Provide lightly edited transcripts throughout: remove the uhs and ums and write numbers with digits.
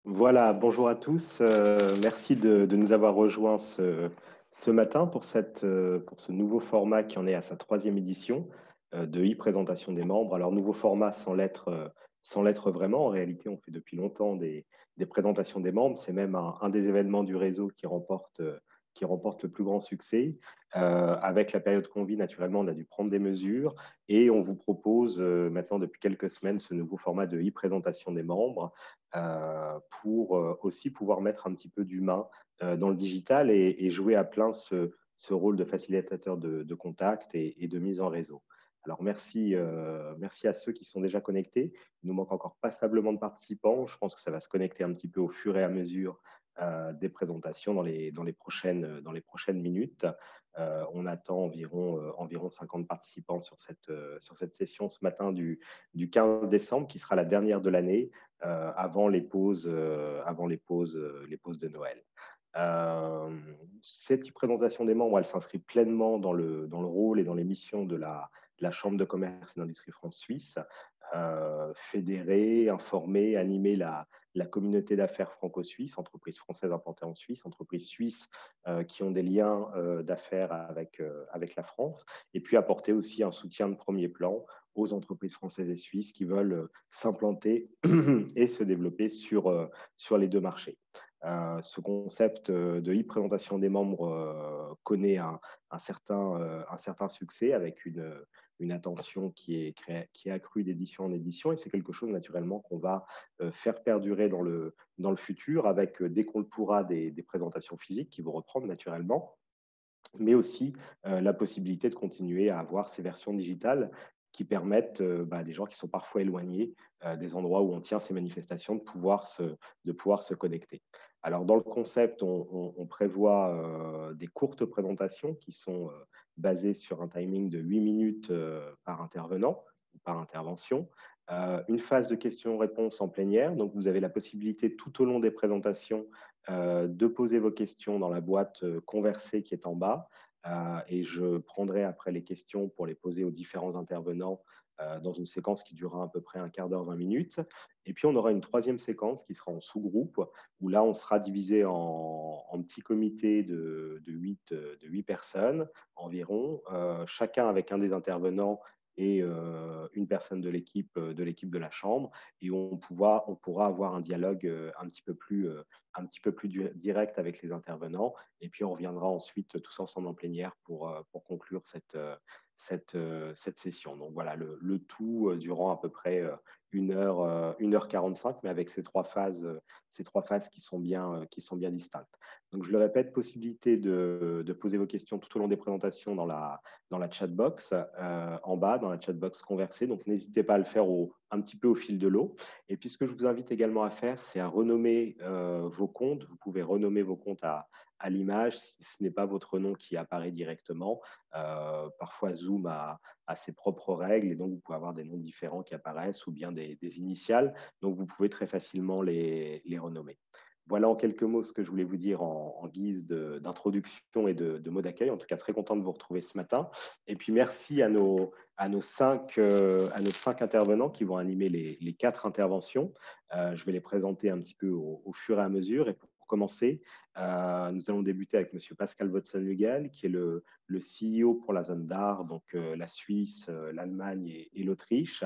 Voilà, bonjour à tous. Merci de nous avoir rejoints ce matin pour pour ce nouveau format qui en est à sa troisième édition de e-présentation des membres. Alors, nouveau format sans l'être vraiment. En réalité, on fait depuis longtemps des présentations des membres. C'est même un des événements du réseau qui remporte le plus grand succès. Avec la période qu'on vit, naturellement, on a dû prendre des mesures et on vous propose maintenant depuis quelques semaines ce nouveau format de e-présentation des membres pour aussi pouvoir mettre un petit peu d'humain dans le digital et jouer à plein ce rôle de facilitateur de contact et de mise en réseau. Alors, merci à ceux qui sont déjà connectés. Il nous manque encore passablement de participants. Je pense que ça va se connecter un petit peu au fur et à mesure des présentations dans les prochaines minutes. On attend environ 50 participants sur cette session ce matin du 15 décembre, qui sera la dernière de l'année avant les pauses de Noël. Cette présentation des membres, elle s'inscrit pleinement dans le rôle et dans les missions de la Chambre de commerce et d'industrie France-Suisse, fédérer, informer, animer la communauté d'affaires franco-suisse, entreprises françaises implantées en Suisse, entreprises suisses qui ont des liens d'affaires avec la France, et puis apporter aussi un soutien de premier plan aux entreprises françaises et suisses qui veulent s'implanter et se développer sur les deux marchés. Ce concept de e-présentation des membres connaît un certain succès avec une attention qui est accrue d'édition en édition, et c'est quelque chose naturellement qu'on va faire perdurer dans le futur avec, dès qu'on le pourra, des présentations physiques qui vont reprendre naturellement, mais aussi la possibilité de continuer à avoir ces versions digitales qui permettent à des gens qui sont parfois éloignés des endroits où on tient ces manifestations de pouvoir se connecter. Alors, dans le concept, on prévoit des courtes présentations qui sont basées sur un timing de 8 minutes par intervenant ou par intervention. Une phase de questions-réponses en plénière. Donc, vous avez la possibilité tout au long des présentations de poser vos questions dans la boîte conversée qui est en bas. Et je prendrai après les questions pour les poser aux différents intervenants dans une séquence qui durera à peu près un quart d'heure, 20 minutes. Et puis, on aura une troisième séquence qui sera en sous-groupe, où là, on sera divisé en petits comités de 8 personnes environ, chacun avec un des intervenants et une personne de l'équipe de la chambre, et on pourra avoir un dialogue un petit peu plus direct avec les intervenants, et puis on reviendra ensuite tous ensemble en plénière pour conclure cette session. Donc voilà, le tout durant à peu près 1h45, mais avec ces trois phases qui sont bien distinctes. Donc je le répète, possibilité de poser vos questions tout au long des présentations dans la chatbox en bas, dans la chatbox conversée. Donc n'hésitez pas à le faire un petit peu au fil de l'eau. Et puis ce que je vous invite également à faire, c'est à renommer vos comptes. Vous pouvez renommer vos comptes à l'image si ce n'est pas votre nom qui apparaît directement. Parfois, Zoom a ses propres règles, et donc vous pouvez avoir des noms différents qui apparaissent ou bien des initiales. Donc, vous pouvez très facilement les renommer. Voilà en quelques mots ce que je voulais vous dire en guise d'introduction et de mots d'accueil. En tout cas, très content de vous retrouver ce matin. Et puis, merci à nos 5 intervenants qui vont animer les 4 interventions. Je vais les présenter un petit peu au fur et à mesure. Et pour commencer, nous allons débuter avec M. Pascal Watson-Lugal, qui est le CEO pour la zone d'art, donc la Suisse, l'Allemagne et l'Autriche,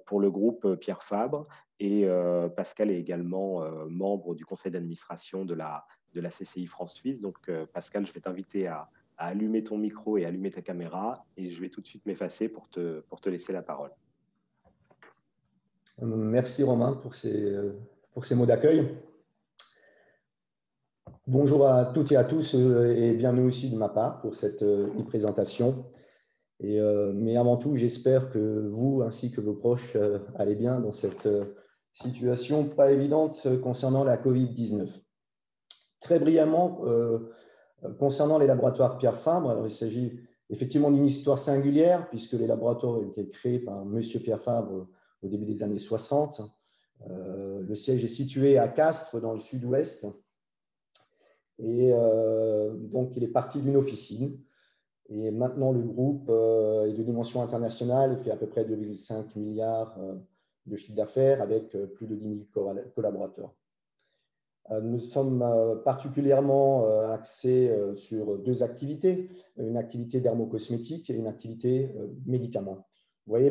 pour le groupe Pierre Fabre. Et Pascal est également membre du conseil d'administration de la CCI France-Suisse. Donc, Pascal, je vais t'inviter à allumer ton micro et allumer ta caméra, et je vais tout de suite m'effacer pour te laisser la parole. Merci Romain pour ces mots d'accueil. Bonjour à toutes et à tous et bienvenue aussi de ma part pour cette e-présentation. Mais avant tout, j'espère que vous ainsi que vos proches allez bien dans cette situation pas évidente concernant la Covid-19. Très brièvement, concernant les laboratoires Pierre Fabre, alors il s'agit effectivement d'une histoire singulière puisque les laboratoires ont été créés par Monsieur Pierre Fabre au début des années 60. Le siège est situé à Castres dans le sud-ouest. Et donc, il est parti d'une officine. Et maintenant, le groupe est de dimension internationale. Il fait à peu près 2,5 milliards de chiffre d'affaires avec plus de 10 000 collaborateurs. Nous sommes particulièrement axés sur deux activités, une activité dermocosmétique et une activité médicaments. Vous voyez,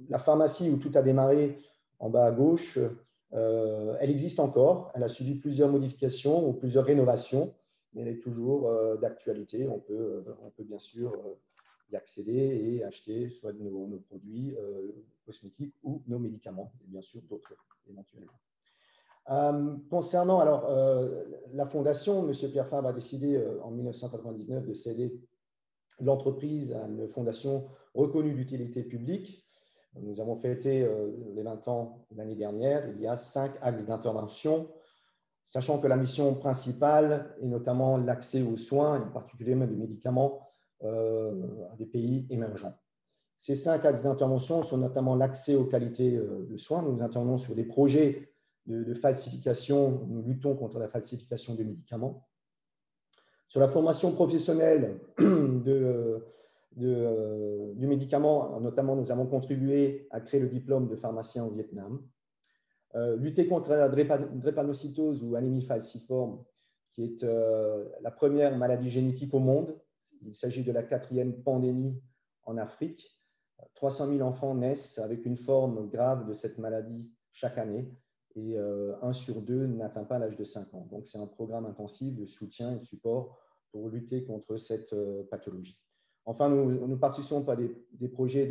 la pharmacie où tout a démarré en bas à gauche, elle existe encore. Elle a subi plusieurs modifications ou plusieurs rénovations, mais elle est toujours d'actualité. On peut bien sûr y accéder et acheter soit nos produits cosmétiques ou nos médicaments, et bien sûr d'autres éventuellement. Concernant alors la fondation, M. Pierre Fabre a décidé en 1999 de céder l'entreprise à une fondation reconnue d'utilité publique. Nous avons fêté les 20 ans l'année dernière. Il y a 5 axes d'intervention, sachant que la mission principale est notamment l'accès aux soins, et particulièrement des médicaments à des pays émergents. Ces 5 axes d'intervention sont notamment l'accès aux qualités de soins. Nous intervenons sur des projets de falsification, nous luttons contre la falsification des médicaments. Sur la formation professionnelle du médicament, notamment, nous avons contribué à créer le diplôme de pharmacien au Vietnam. Lutter contre la drépanocytose ou anémie falciforme, qui est la première maladie génétique au monde. Il s'agit de la 4e pandémie en Afrique. 300 000 enfants naissent avec une forme grave de cette maladie chaque année et 1 sur 2 n'atteint pas l'âge de 5 ans. Donc, c'est un programme intensif de soutien et de support pour lutter contre cette pathologie. Enfin, nous participons à des projets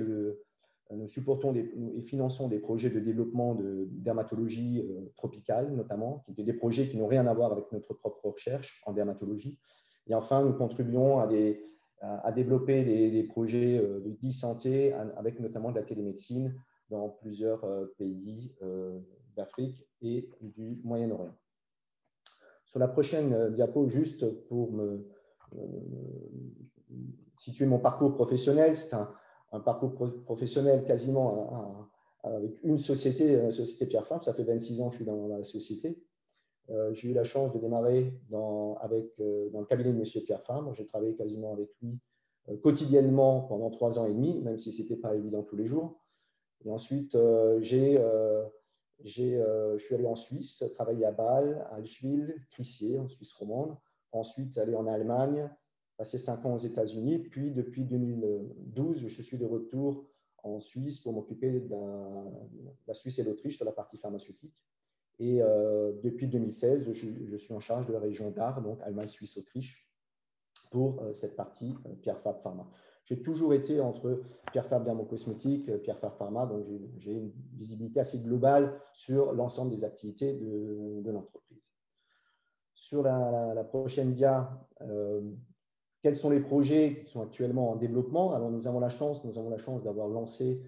nous supportons et finançons des projets de développement de dermatologie tropicale, notamment, qui sont des projets qui n'ont rien à voir avec notre propre recherche en dermatologie. Et enfin, nous contribuons à développer des projets d'e-santé avec notamment de la télémédecine dans plusieurs pays d'Afrique et du Moyen-Orient. Sur la prochaine diapo, juste pour situer mon parcours professionnel, c'est un parcours professionnel quasiment avec une société, la société Pierre Fabre. Ça fait 26 ans que je suis dans la société. J'ai eu la chance de démarrer dans le cabinet de M. Pierre Fabre. J'ai travaillé quasiment avec lui quotidiennement pendant 3 ans et demi, même si ce n'était pas évident tous les jours. Et ensuite, je suis allé en Suisse, travailler à Bâle, à Allschwil, Crissier, en Suisse romande. Ensuite, aller en Allemagne, passer 5 ans aux États-Unis. Puis, depuis 2012, je suis de retour en Suisse pour m'occuper de la Suisse et l'Autriche sur la partie pharmaceutique. Et depuis 2016, je suis en charge de la région d'Ar, donc Allemagne, Suisse, Autriche, pour cette partie Pierre Fabre Pharma. J'ai toujours été entre Pierre Fabre Dermocosmétique, Pierre Fabre Pharma, donc j'ai une visibilité assez globale sur l'ensemble des activités de l'entreprise. Sur la prochaine dia, quels sont les projets qui sont actuellement en développement? Alors, nous avons la chance d'avoir lancé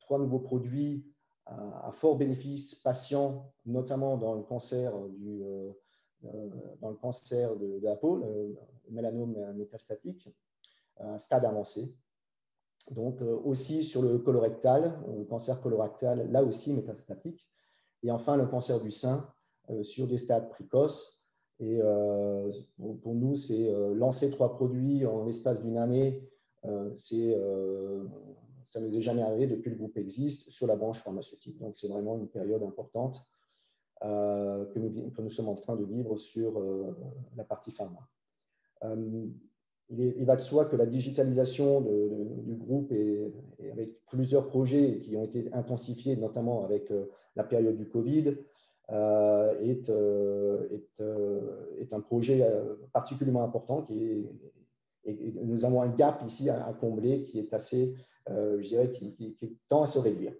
3 nouveaux produits à fort bénéfice patient, notamment dans le cancer de la peau, le mélanome métastatique, à un stade avancé. Donc, aussi sur le colorectal, le cancer colorectal, là aussi métastatique. Et enfin, le cancer du sein sur des stades précoces. Et pour nous, c'est lancer 3 produits en l'espace d'une année. Ça ne nous est jamais arrivé depuis que le groupe existe sur la branche pharmaceutique. Donc, c'est vraiment une période importante que nous sommes en train de vivre sur la partie pharma. Il va de soi que la digitalisation du groupe et avec plusieurs projets qui ont été intensifiés, notamment avec la période du Covid, est un projet particulièrement important et nous avons un gap ici à combler qui est assez, je dirais, qui tend à se réduire.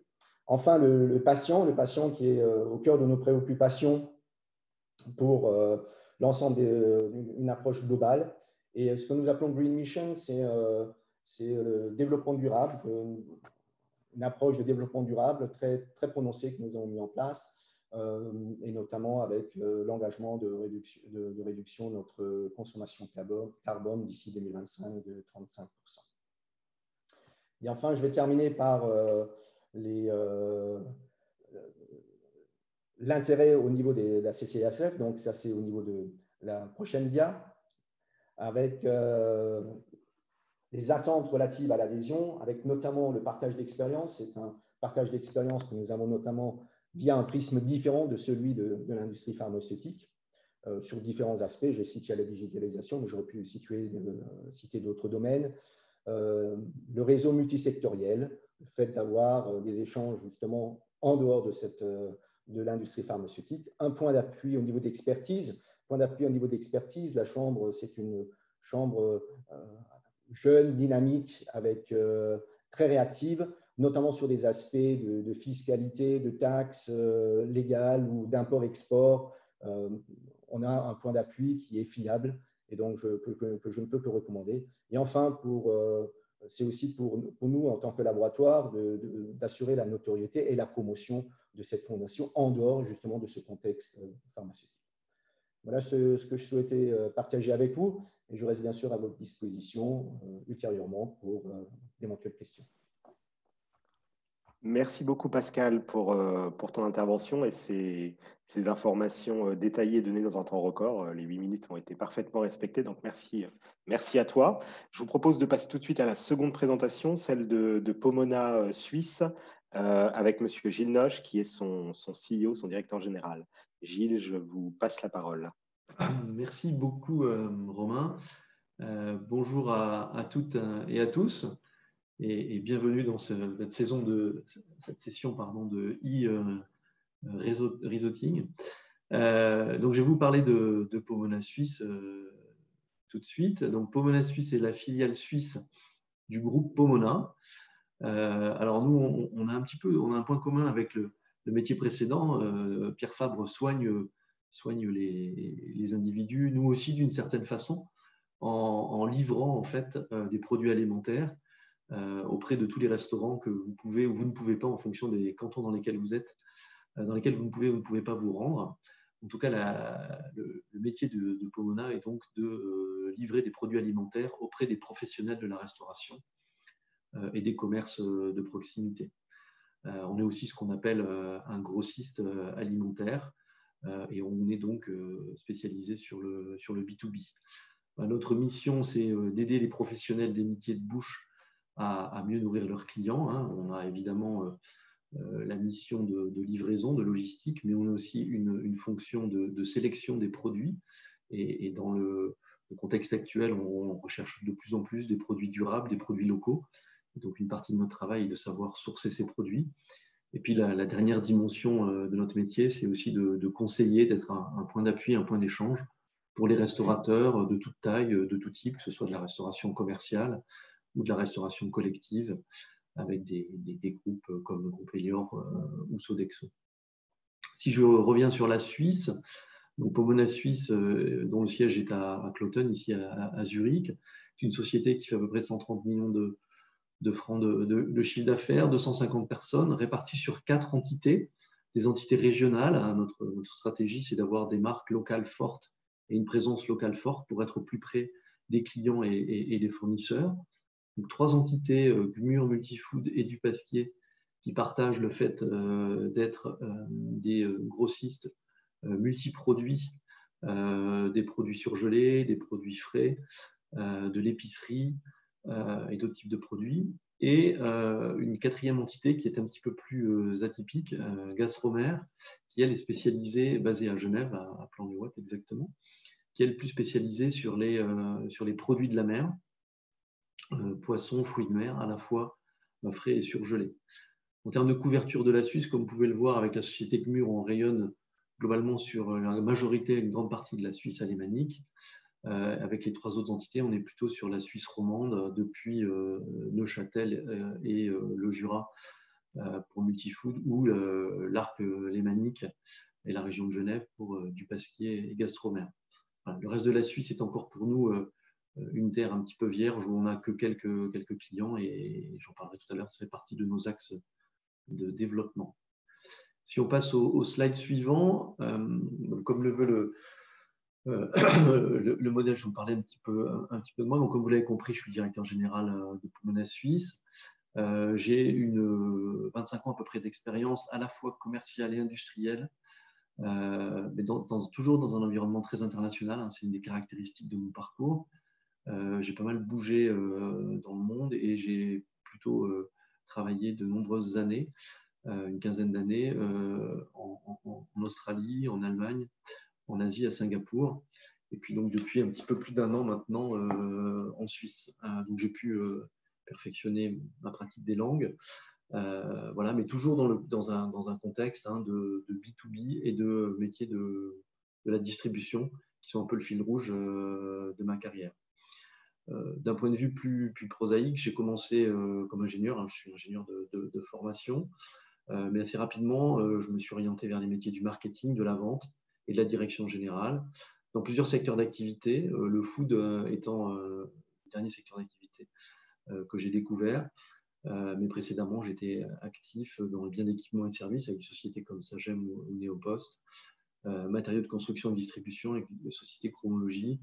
Enfin, le patient qui est au cœur de nos préoccupations pour l'ensemble d'une approche globale. Et ce que nous appelons Green Mission, c'est le développement durable, une approche de développement durable très, très prononcée que nous avons mis en place, et notamment avec l'engagement de réduction de notre consommation carbone d'ici 2025 de 35%. Et enfin, je vais terminer par l'intérêt au niveau de la CCFF, donc ça c'est au niveau de la prochaine dia, avec les attentes relatives à l'adhésion, avec notamment le partage d'expérience. C'est un partage d'expérience que nous avons notamment via un prisme différent de celui de l'industrie pharmaceutique sur différents aspects. J'ai cité la digitalisation, mais j'aurais pu citer d'autres domaines. Le réseau multisectoriel, le fait d'avoir des échanges justement en dehors de l'industrie pharmaceutique. Un point d'appui au niveau d'expertise. Point d'appui au niveau d'expertise, la Chambre, c'est une chambre jeune, dynamique, très réactive, notamment sur des aspects de fiscalité, de taxes légales ou d'import-export. On a un point d'appui qui est fiable et donc que je ne peux que recommander. Et enfin, c'est aussi pour nous, en tant que laboratoire, d'assurer la notoriété et la promotion de cette fondation en dehors justement de ce contexte pharmaceutique. Voilà ce que je souhaitais partager avec vous et je reste bien sûr à votre disposition ultérieurement pour d'éventuelles questions. Merci beaucoup Pascal pour ton intervention et ces informations détaillées données dans un temps record. Les 8 minutes ont été parfaitement respectées, donc merci à toi. Je vous propose de passer tout de suite à la seconde présentation, celle de Pomona Suisse, avec Monsieur Gilles Noche, qui est son CEO, son directeur général. Gilles, je vous passe la parole. Merci beaucoup Romain. Bonjour à toutes et à tous. Et bienvenue dans cette session de e-resorting. Donc, je vais vous parler de Pomona Suisse tout de suite. Donc, Pomona Suisse est la filiale suisse du groupe Pomona. Alors, nous, on a un point commun avec le métier précédent. Pierre Fabre soigne les individus, nous aussi d'une certaine façon, en livrant en fait des produits alimentaires auprès de tous les restaurants que vous pouvez ou vous ne pouvez pas en fonction des cantons dans lesquels vous êtes, dans lesquels vous ne pouvez pas vous rendre. En tout cas, le métier de Pomona est donc de livrer des produits alimentaires auprès des professionnels de la restauration et des commerces de proximité. On est aussi ce qu'on appelle un grossiste alimentaire et on est donc spécialisé sur le B2B. Notre mission, c'est d'aider les professionnels des métiers de bouche à mieux nourrir leurs clients. On a évidemment la mission de livraison, de logistique, mais on a aussi une fonction de sélection des produits. Et dans le contexte actuel, on recherche de plus en plus des produits durables, des produits locaux. Donc, une partie de notre travail est de savoir sourcer ces produits. Et puis, la dernière dimension de notre métier, c'est aussi de conseiller, d'être un point d'appui, un point d'échange pour les restaurateurs de toute taille, de tout type, que ce soit de la restauration commerciale ou de la restauration collective, avec des groupes comme le groupe Elior ou Sodexo. Si je reviens sur la Suisse, donc Pomona Suisse, dont le siège est à Cloten, ici à Zurich, c'est une société qui fait à peu près 130 millions de francs de chiffre d'affaires, 250 personnes réparties sur 4 entités, des entités régionales. Notre stratégie, c'est d'avoir des marques locales fortes et une présence locale forte pour être au plus près des clients et des fournisseurs. Donc, 3 entités, Gmür, Multifood et Du Pasquier, qui partagent le fait d'être des grossistes multiproduits, des produits surgelés, des produits frais, de l'épicerie et d'autres types de produits. Et une 4e entité qui est un petit peu plus atypique, Gastromer, qui elle est spécialisée, basée à Genève, à Plan-les-Ouates exactement, qui est le plus spécialisée sur les produits de la mer, poissons, fruits de mer, à la fois frais et surgelés. En termes de couverture de la Suisse, comme vous pouvez le voir avec la société Gmür, on rayonne globalement sur la majorité, une grande partie de la Suisse alémanique. Avec les 3 autres entités, on est plutôt sur la Suisse romande, depuis Neuchâtel et le Jura pour Multifood, ou l'arc lémanique et la région de Genève pour Du Pasquier et Gastromer. Voilà. Le reste de la Suisse est encore pour nous une terre un petit peu vierge où on n'a que quelques clients et j'en parlerai tout à l'heure, ça fait partie de nos axes de développement. Si on passe au slide suivant, comme le veut le modèle, je vous parlais un petit peu de moi. Donc, comme vous l'avez compris, je suis directeur général de Pomona Suisse. J'ai 25 ans à peu près d'expérience à la fois commerciale et industrielle, mais toujours dans un environnement très international. C'est une des caractéristiques de mon parcours. J'ai pas mal bougé dans le monde et j'ai plutôt travaillé de nombreuses années une quinzaine d'années en Australie, en Allemagne, en Asie, à Singapour. Et puis donc depuis un petit peu plus d'1 an maintenant en Suisse. Donc j'ai pu perfectionner ma pratique des langues. Voilà, mais toujours dans un contexte de B2B et de métier de la distribution, qui sont un peu le fil rouge de ma carrière. D'un point de vue plus prosaïque, j'ai commencé comme ingénieur, je suis ingénieur de formation, mais assez rapidement, je me suis orienté vers les métiers du marketing, de la vente et de la direction générale, dans plusieurs secteurs d'activité, le food étant le dernier secteur d'activité que j'ai découvert. Mais précédemment, j'étais actif dans le bien d'équipement et de services avec des sociétés comme Sagem ou Néopost, matériaux de construction et de distribution avec des sociétés Chronologie,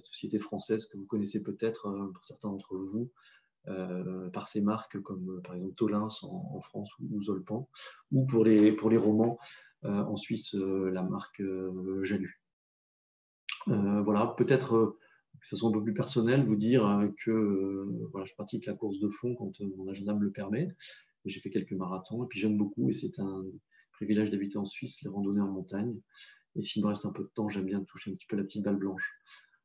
sociétés françaises que vous connaissez peut-être pour certains d'entre vous, par ces marques comme par exemple Tolins en France ou Zolpan, ou pour les romans en Suisse, la marque Jalu. Voilà, peut-être de façon un peu plus personnelle, vous dire que voilà, je pratique la course de fond quand mon agenda me le permet. J'ai fait quelques marathons et puis j'aime beaucoup, et c'est un privilège d'habiter en Suisse, les randonnées en montagne. Et s'il me reste un peu de temps, j'aime bien toucher un petit peu la petite balle blanche.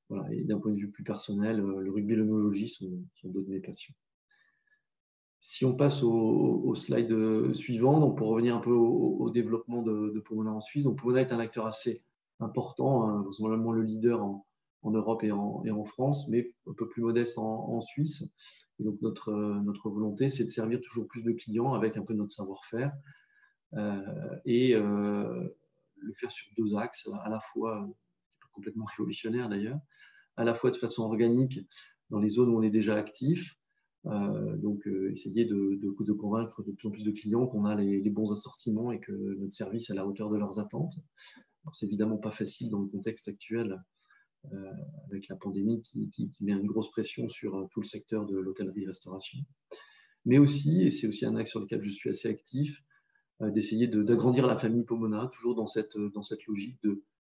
Voilà. Et d'un point de vue plus personnel, le rugby et l'œnologie sont deux de mes passions. Si on passe au slide suivant, donc pour revenir un peu au développement de Pomona en Suisse, donc Pomona est un acteur assez important, vraiment le leader en Europe et en France, mais un peu plus modeste en Suisse. Et donc notre volonté, c'est de servir toujours plus de clients avec un peu notre savoir-faire et le faire sur 2 axes, à la fois complètement révolutionnaire d'ailleurs, à la fois de façon organique dans les zones où on est déjà actif, donc essayer de convaincre de plus en plus de clients qu'on a les bons assortiments et que notre service est à la hauteur de leurs attentes. C'est évidemment pas facile dans le contexte actuel avec la pandémie qui met une grosse pression sur tout le secteur de l'hôtellerie-restauration. Mais aussi, et c'est aussi un axe sur lequel je suis assez actif, d'essayer d'agrandir la famille Pomona, toujours dans cette logique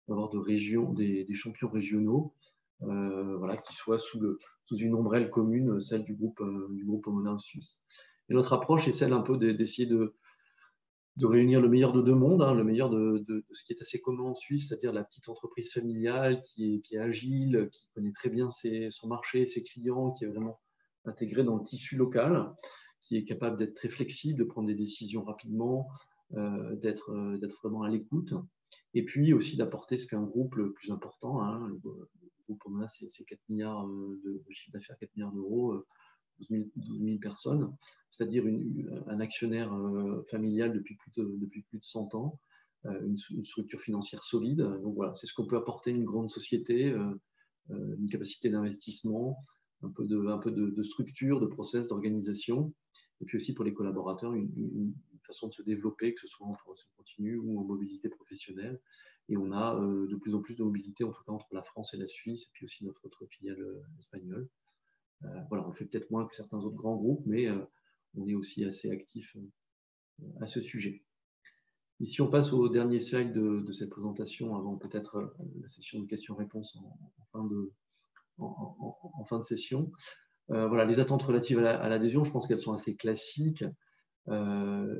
d'avoir des champions régionaux, voilà, qui soient sous une ombrelle commune, celle du groupe Pomona en Suisse. Et notre approche est celle un peu d'essayer de réunir le meilleur de 2 mondes, le meilleur de ce qui est assez commun en Suisse, c'est-à-dire la petite entreprise familiale qui est agile, qui connaît très bien son marché, ses clients, qui est vraiment intégrée dans le tissu local, qui est capable d'être très flexible, de prendre des décisions rapidement, d'être vraiment à l'écoute, et puis aussi d'apporter ce qu'un groupe le plus important, le groupe Pomona, c'est 4 milliards de chiffre d'affaires, 4 milliards d'euros, 12 000 personnes, c'est-à-dire un actionnaire familial depuis plus de 100 ans, une structure financière solide. Donc voilà, c'est ce qu'on peut apporter à une grande société, une capacité d'investissement, un peu de structure, de process, d'organisation, et puis aussi pour les collaborateurs, une façon de se développer, que ce soit en formation continue ou en mobilité professionnelle. Et on a de plus en plus de mobilité, en tout cas entre la France et la Suisse, et puis aussi notre autre filiale espagnole. Voilà, on fait peut-être moins que certains autres grands groupes, mais on est aussi assez actif à ce sujet. Ici, on passe au dernier slide de cette présentation, avant peut-être la session de questions-réponses en fin de session. Voilà, les attentes relatives à l'adhésion, je pense qu'elles sont assez classiques.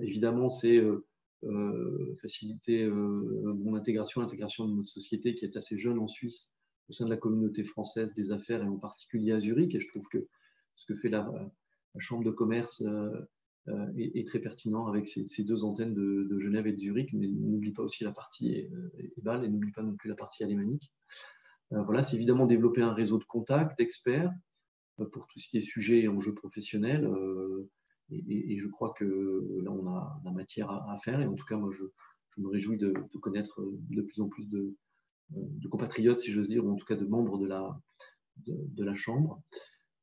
Évidemment, c'est faciliter mon intégration, l'intégration de notre société qui est assez jeune en Suisse, au sein de la communauté française des affaires et en particulier à Zurich. Et je trouve que ce que fait la Chambre de commerce est très pertinent avec ces 2 antennes de Genève et de Zurich. Mais n'oublie pas aussi la partie Bâle et n'oublie pas non plus la partie alémanique. Voilà, c'est évidemment développer un réseau de contacts, d'experts pour tout ce qui est sujet et enjeux professionnels. Et je crois que là, on a la matière à faire. Et en tout cas, moi, je me réjouis de connaître de plus en plus de compatriotes, si j'ose dire, ou en tout cas de membres de la Chambre.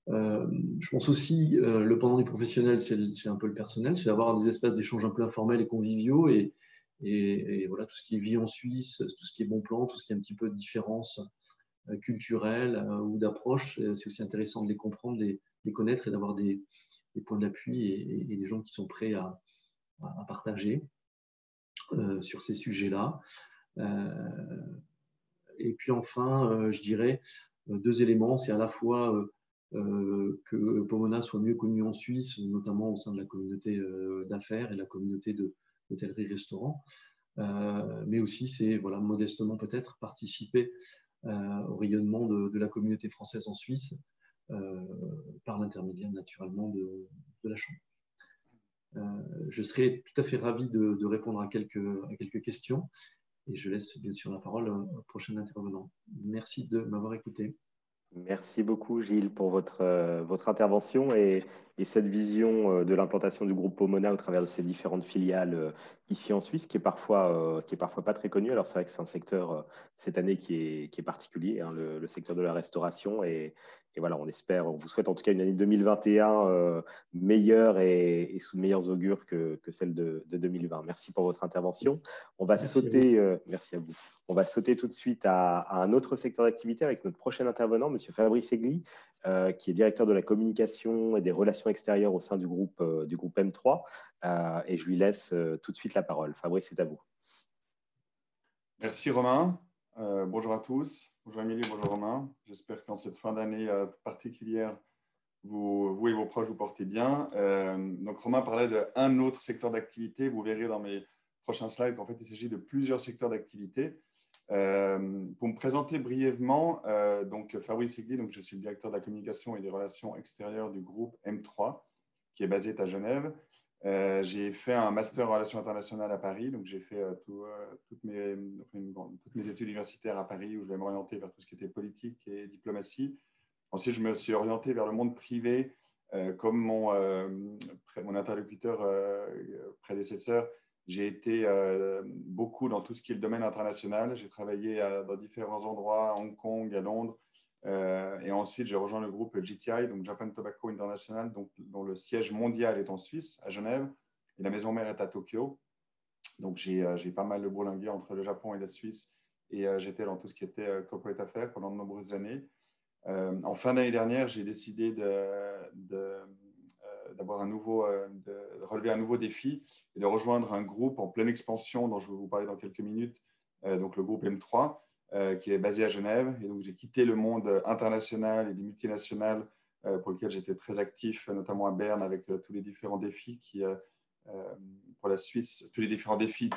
Je pense aussi, le pendant du professionnel, c'est un peu le personnel, c'est d'avoir des espaces d'échange un peu informels et conviviaux, et voilà, tout ce qui est vie en Suisse, tout ce qui est bon plan, tout ce qui est un petit peu de différence culturelle ou d'approche, c'est aussi intéressant de les comprendre, de les connaître et d'avoir des points d'appui et des gens qui sont prêts à partager sur ces sujets-là. Et puis enfin, je dirais 2 éléments, c'est à la fois que Pomona soit mieux connu en Suisse, notamment au sein de la communauté d'affaires et la communauté d'hôtellerie-restaurant. Mais aussi, c'est voilà, modestement peut-être participer au rayonnement de la communauté française en Suisse par l'intermédiaire naturellement de la Chambre. Je serais tout à fait ravi de répondre à quelques questions et je laisse bien sûr la parole au prochain intervenant. Merci de m'avoir écouté. Merci beaucoup, Gilles, pour votre intervention et cette vision de l'implantation du groupe Pomona au travers de ces différentes filiales ici en Suisse, qui est parfois pas très connue. Alors, c'est vrai que c'est un secteur cette année qui est particulier, hein, le secteur de la restauration. Et voilà, on vous souhaite en tout cas une année 2021 meilleure et sous de meilleurs augures que celle de 2020. Merci pour votre intervention. On va sauter, merci à vous. On va sauter tout de suite à un autre secteur d'activité avec notre prochain intervenant, M. Fabrice Egli, qui est directeur de la communication et des relations extérieures au sein du groupe M3. Et je lui laisse tout de suite la parole. Fabrice, c'est à vous. Merci Romain. Bonjour à tous. Bonjour Émilie, bonjour Romain. J'espère qu'en cette fin d'année particulière, vous et vos proches vous portez bien. Donc Romain parlait d'un autre secteur d'activité. Vous verrez dans mes prochains slides qu'en fait, il s'agit de plusieurs secteurs d'activité. Pour me présenter brièvement, donc Fabrice Egli, donc je suis le directeur de la communication et des relations extérieures du groupe M3, qui est basé à Genève. J'ai fait un master en relations internationales à Paris, donc j'ai fait toutes mes études universitaires à Paris où je vais m'orienter vers tout ce qui était politique et diplomatie. Ensuite, je me suis orienté vers le monde privé comme mon interlocuteur prédécesseur. J'ai été beaucoup dans tout ce qui est le domaine international. J'ai travaillé dans différents endroits, à Hong Kong, à Londres. Et ensuite, j'ai rejoint le groupe GTI, donc Japan Tobacco International, dont le siège mondial est en Suisse, à Genève, et la maison mère est à Tokyo. Donc, j'ai pas mal bourlingué entre le Japon et la Suisse, et j'étais dans tout ce qui était corporate affaires pendant de nombreuses années. En fin d'année dernière, j'ai décidé de relever un nouveau défi et de rejoindre un groupe en pleine expansion dont je vais vous parler dans quelques minutes, donc le groupe M3, qui est basé à Genève. Et donc, j'ai quitté le monde international et des multinationales pour lequel j'étais très actif, notamment à Berne, avec tous les différents défis pour la Suisse, tous les différents défis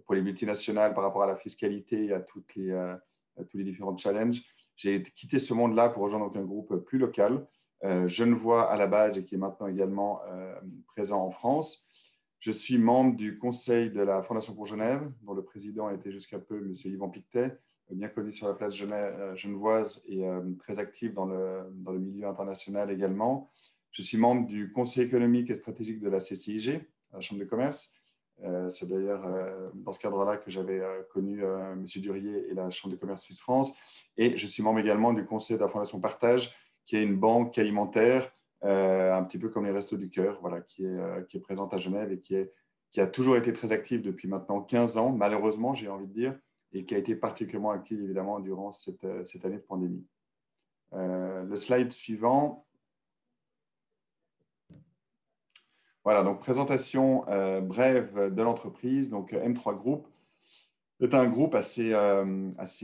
pour les multinationales par rapport à la fiscalité et à tous les différents challenges. J'ai quitté ce monde-là pour rejoindre donc un groupe plus local, genevois à la base et qui est maintenant également présent en France. Je suis membre du conseil de la Fondation pour Genève, dont le président était jusqu'à peu M. Yvan Pictet, bien connu sur la place genevoise et très actif dans le milieu international également. Je suis membre du conseil économique et stratégique de la CCIG, la Chambre de commerce. C'est d'ailleurs dans ce cadre-là que j'avais connu M. Durier et la Chambre de commerce Suisse-France. Et je suis membre également du conseil de la Fondation Partage, qui est une banque alimentaire, un petit peu comme les Restos du Cœur, voilà, qui est présente à Genève et qui a toujours été très active depuis maintenant 15 ans, malheureusement, j'ai envie de dire, et qui a été particulièrement active, évidemment, durant cette année de pandémie. Le slide suivant. Voilà, donc présentation brève de l'entreprise. Donc M3 Group est un groupe assez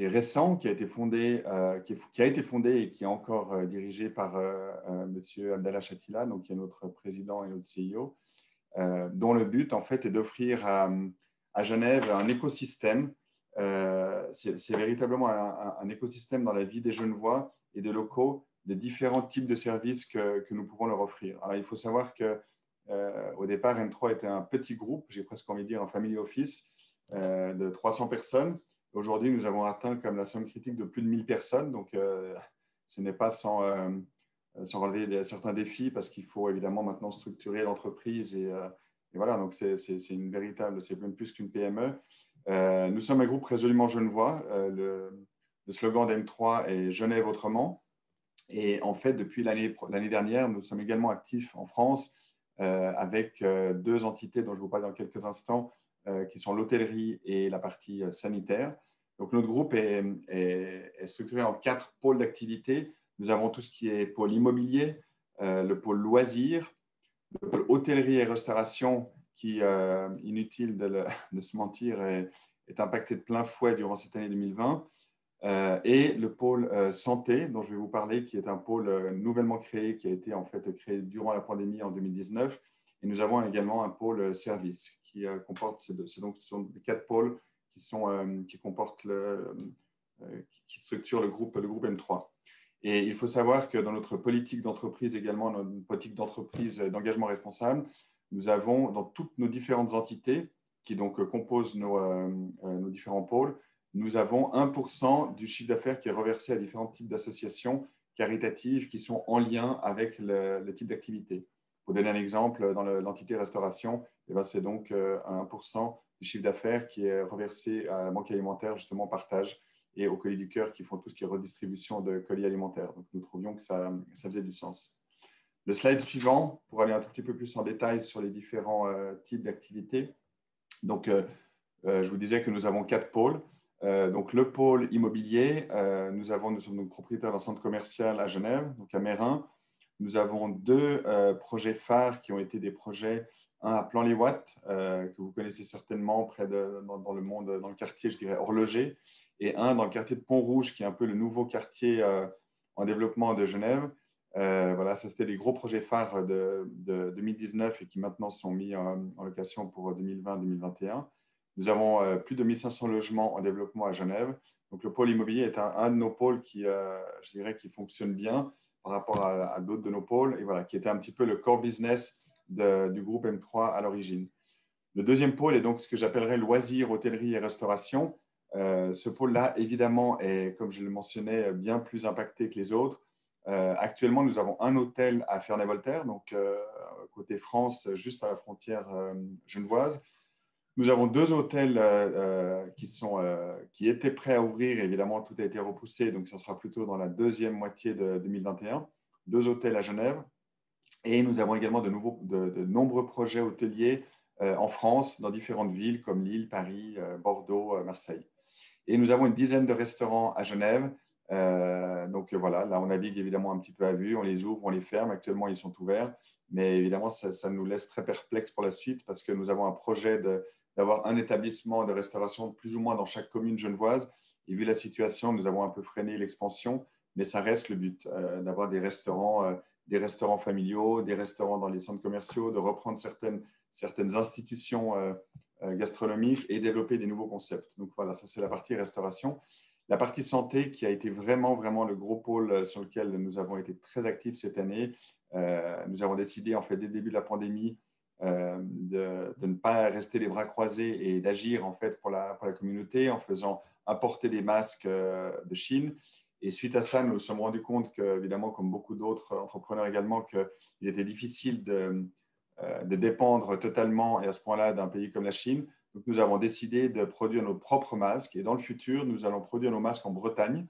récent qui a été fondé et qui est encore dirigé par M. Abdallah Chatila, donc qui est notre président et notre CEO, dont le but en fait est d'offrir à Genève un écosystème. C'est véritablement un écosystème dans la vie des Genevois et des locaux, des différents types de services que nous pouvons leur offrir. Alors il faut savoir que au départ, M3 était un petit groupe, j'ai presque envie de dire un family office de 300 personnes. Aujourd'hui, nous avons atteint comme la somme critique de plus de 1000 personnes. Donc, ce n'est pas sans relever certains défis parce qu'il faut évidemment maintenant structurer l'entreprise. Et voilà, donc c'est une véritable, c'est même plus qu'une PME. Nous sommes un groupe résolument genevois. Le slogan d'M3 est Genève autrement. Et en fait, depuis l'année dernière, nous sommes également actifs en France avec deux entités dont je vous parle dans quelques instants, qui sont l'hôtellerie et la partie sanitaire. Donc, notre groupe est structuré en 4 pôles d'activité. Nous avons tout ce qui est pôle immobilier, le pôle loisirs, le pôle hôtellerie et restauration qui, inutile de se mentir, est impacté de plein fouet durant cette année 2020. et le pôle santé, dont je vais vous parler, qui est un pôle nouvellement créé, qui a été en fait créé durant la pandémie en 2019. Et nous avons également un pôle service qui comporte, ce sont les 4 pôles qui comportent qui structurent le groupe M3. Et il faut savoir que dans notre politique d'entreprise également, notre politique d'entreprise d'engagement responsable, nous avons dans toutes nos différentes entités qui donc composent nos différents pôles, nous avons 1% du chiffre d'affaires qui est reversé à différents types d'associations caritatives qui sont en lien avec le type d'activité. Pour donner un exemple, dans l'entité restauration, c'est donc 1% du chiffre d'affaires qui est reversé à la Banque alimentaire, justement partage, et aux Colis du Cœur qui font tout ce qui est redistribution de colis alimentaires. Donc nous trouvions que ça faisait du sens. Le slide suivant, pour aller un tout petit peu plus en détail sur les différents types d'activités. Donc, je vous disais que nous avons 4 pôles. Donc, le pôle immobilier, nous sommes donc propriétaires d'un centre commercial à Genève, donc à Meyrin. Nous avons 2 projets phares qui ont été des projets, un à Plan-les-Ouates, que vous connaissez certainement dans le quartier, je dirais, horloger, et un dans le quartier de Pont-Rouge, qui est un peu le nouveau quartier en développement de Genève. Voilà, ça c'était les gros projets phares de 2019 et qui maintenant sont mis en location pour 2020-2021. Nous avons plus de 1500 logements en développement à Genève. Donc le pôle immobilier est un de nos pôles qui, je dirais, qui fonctionne bien par rapport à d'autres de nos pôles et voilà, qui était un petit peu le core business du groupe M3 à l'origine. Le deuxième pôle est donc ce que j'appellerais loisirs, hôtellerie et restauration. Ce pôle-là, évidemment, est, comme je le mentionnais, bien plus impacté que les autres. Actuellement, nous avons un hôtel à Ferney-Voltaire, donc côté France, juste à la frontière genevoise. Nous avons 2 hôtels qui étaient prêts à ouvrir. Évidemment, tout a été repoussé, donc ça sera plutôt dans la deuxième moitié de 2021. 2 hôtels à Genève. Et nous avons également de nombreux projets hôteliers en France, dans différentes villes comme Lille, Paris, Bordeaux, Marseille. Et nous avons une dizaine de restaurants à Genève. Donc voilà, là on navigue évidemment un petit peu à vue, on les ouvre, on les ferme. Actuellement, ils sont ouverts. Mais évidemment, ça nous laisse très perplexes pour la suite parce que nous avons un projet d'avoir un établissement de restauration plus ou moins dans chaque commune genevoise. Et vu la situation, nous avons un peu freiné l'expansion, mais ça reste le but, d'avoir des restaurants familiaux, des restaurants dans les centres commerciaux, de reprendre certaines institutions gastronomiques et développer des nouveaux concepts. Donc voilà, ça c'est la partie restauration. La partie santé qui a été vraiment, vraiment le gros pôle sur lequel nous avons été très actifs cette année. Nous avons décidé, en fait, dès le début de la pandémie, de ne pas rester les bras croisés et d'agir, en fait, pour la communauté en faisant importer des masques de Chine. Et suite à ça, nous nous sommes rendus compte que, évidemment, comme beaucoup d'autres entrepreneurs également, qu'il était difficile de dépendre totalement et à ce point-là d'un pays comme la Chine. Donc, nous avons décidé de produire nos propres masques et dans le futur, nous allons produire nos masques en Bretagne.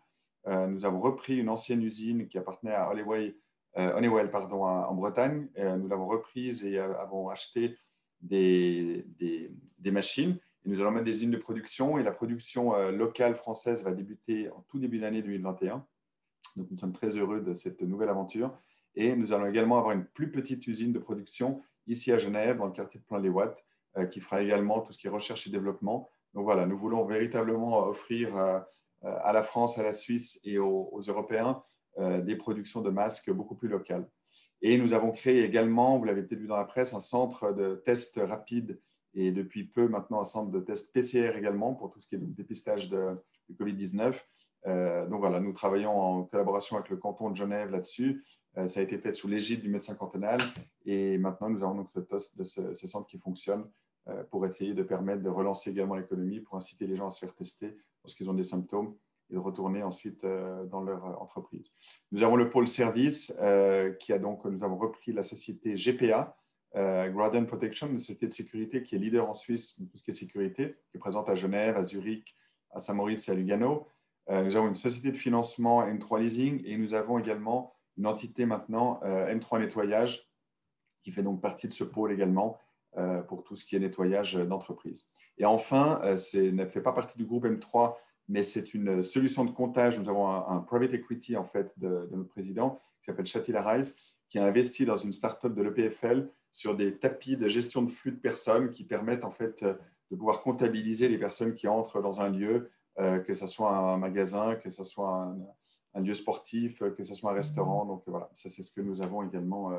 Nous avons repris une ancienne usine qui appartenait à Honeywell en Bretagne. Nous l'avons reprise et avons acheté des machines. Et nous allons mettre des usines de production et la production locale française va débuter en tout début d'année 2021. Donc, nous sommes très heureux de cette nouvelle aventure. Et nous allons également avoir une plus petite usine de production ici à Genève, dans le quartier de Plan-les-Ouates, qui fera également tout ce qui est recherche et développement. Donc voilà, nous voulons véritablement offrir à la France, à la Suisse et aux Européens des productions de masques beaucoup plus locales. Et nous avons créé également, vous l'avez peut-être vu dans la presse, un centre de tests rapides et depuis peu maintenant un centre de tests PCR également pour tout ce qui est dépistage du Covid-19. Donc voilà, nous travaillons en collaboration avec le canton de Genève là-dessus. Ça a été fait sous l'égide du médecin cantonal et maintenant nous avons donc ce centre qui fonctionne pour essayer de permettre de relancer également l'économie, pour inciter les gens à se faire tester lorsqu'ils ont des symptômes et de retourner ensuite dans leur entreprise. Nous avons le pôle service nous avons repris la société GPA, Graden Protection, une société de sécurité qui est leader en Suisse de tout ce qui est sécurité, qui est présente à Genève, à Zurich, à Saint-Moritz et à Lugano. Nous avons une société de financement M3 Leasing et nous avons également une entité maintenant, M3 Nettoyage, qui fait donc partie de ce pôle également pour tout ce qui est nettoyage d'entreprise. Et enfin, ne fait pas partie du groupe M3, mais c'est une solution de comptage. Nous avons un private equity en fait de notre président qui s'appelle Shatila Rise, qui a investi dans une start-up de l'EPFL sur des tapis de gestion de flux de personnes qui permettent en fait de pouvoir comptabiliser les personnes qui entrent dans un lieu que ce soit un magasin, que ce soit un lieu sportif, que ce soit un restaurant. Donc voilà, ça c'est ce que nous avons également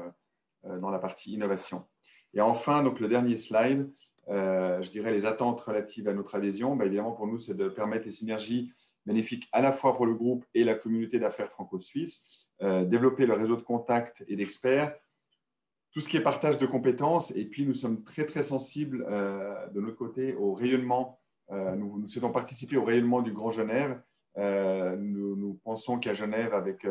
dans la partie innovation. Et enfin, donc le dernier slide, je dirais les attentes relatives à notre adhésion. Évidemment, pour nous, c'est de permettre les synergies bénéfiques à la fois pour le groupe et la communauté d'affaires franco-suisse, développer le réseau de contacts et d'experts, tout ce qui est partage de compétences. Et puis, nous sommes très, très sensibles de notre côté au rayonnement. Nous souhaitons participer au rayonnement du Grand Genève. Nous pensons qu'à Genève, avec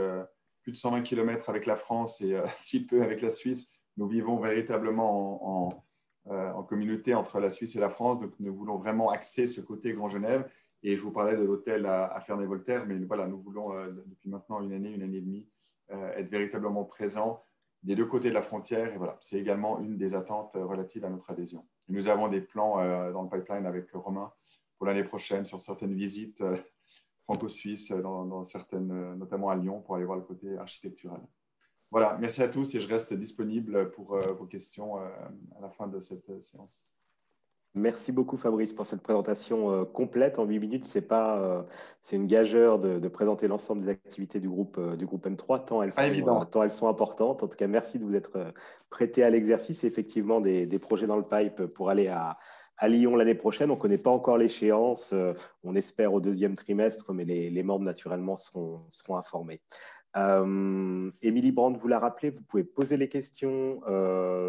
plus de 120 km avec la France et si peu avec la Suisse, nous vivons véritablement en communauté entre la Suisse et la France. Donc, nous voulons vraiment axer ce côté Grand Genève. Et je vous parlais de l'hôtel à Ferney-Voltaire, mais voilà, nous voulons, depuis maintenant une année et demie, être véritablement présents des deux côtés de la frontière. Et voilà, c'est également une des attentes relatives à notre adhésion. Et nous avons des plans dans le pipeline avec Romain pour l'année prochaine sur certaines visites franco-suisses, dans certaines, notamment à Lyon, pour aller voir le côté architectural. Voilà, merci à tous et je reste disponible pour vos questions à la fin de cette séance. Merci beaucoup Fabrice pour cette présentation complète en 8 minutes. C'est une gageure de présenter l'ensemble des activités du groupe M3, tant elles sont importantes. En tout cas, merci de vous être prêté à l'exercice. Effectivement, des projets dans le pipe pour aller à Lyon l'année prochaine. On ne connaît pas encore l'échéance. On espère au deuxième trimestre, mais les membres naturellement seront informés. Émilie Brand vous l'a rappelé, vous pouvez poser les questions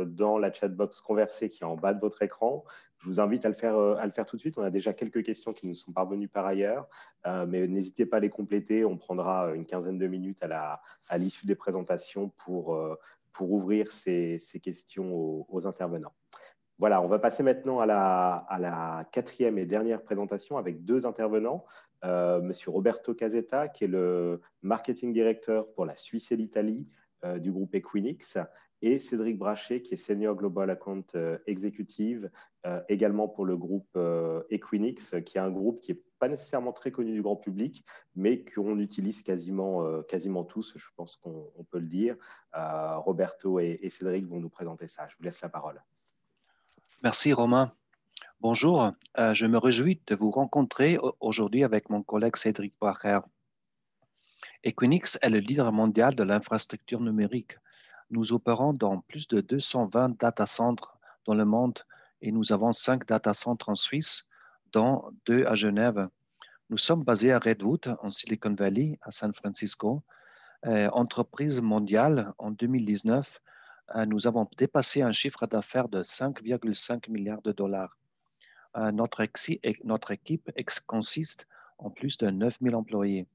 dans la chatbox conversée qui est en bas de votre écran. Je vous invite à le faire tout de suite. On a déjà quelques questions qui nous sont parvenues par ailleurs, mais n'hésitez pas à les compléter. On prendra une quinzaine de minutes à l'issue des présentations pour ouvrir ces questions aux intervenants. Voilà, on va passer maintenant à la quatrième et dernière présentation avec deux intervenants. Monsieur Roberto Casetta, qui est le marketing director pour la Suisse et l'Italie du groupe Equinix, et Cédric Brachet, qui est Senior Global Account Executive, également pour le groupe Equinix, qui est un groupe qui n'est pas nécessairement très connu du grand public, mais qu'on utilise quasiment tous, je pense qu'on peut le dire. Roberto et Cédric vont nous présenter ça. Je vous laisse la parole. Merci Romain. Bonjour, je me réjouis de vous rencontrer aujourd'hui avec mon collègue Cédric Bracher. Equinix est le leader mondial de l'infrastructure numérique. Nous opérons dans plus de 220 data centers dans le monde et nous avons 5 data centers en Suisse, dont 2 à Genève. Nous sommes basés à Redwood, en Silicon Valley, à San Francisco. Entreprise mondiale, en 2019, nous avons dépassé un chiffre d'affaires de 5,5 milliards de dollars. Notre équipe consiste en plus de 9000 employés.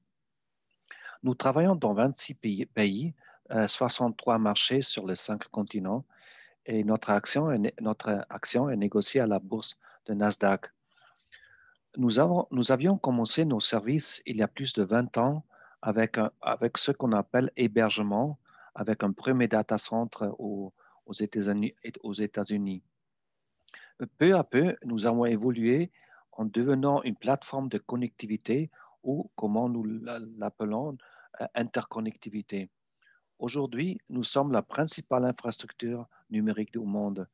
Nous travaillons dans 26 pays, 63 marchés sur les 5 continents et notre action est négociée à la bourse de Nasdaq. Nous avions commencé nos services il y a plus de 20 ans avec ce qu'on appelle hébergement, avec un premier data center aux États-Unis. Peu à peu, nous avons évolué en devenant une plateforme de connectivité ou, comment nous l'appelons, interconnectivité. Aujourd'hui, nous sommes la principale infrastructure numérique du monde.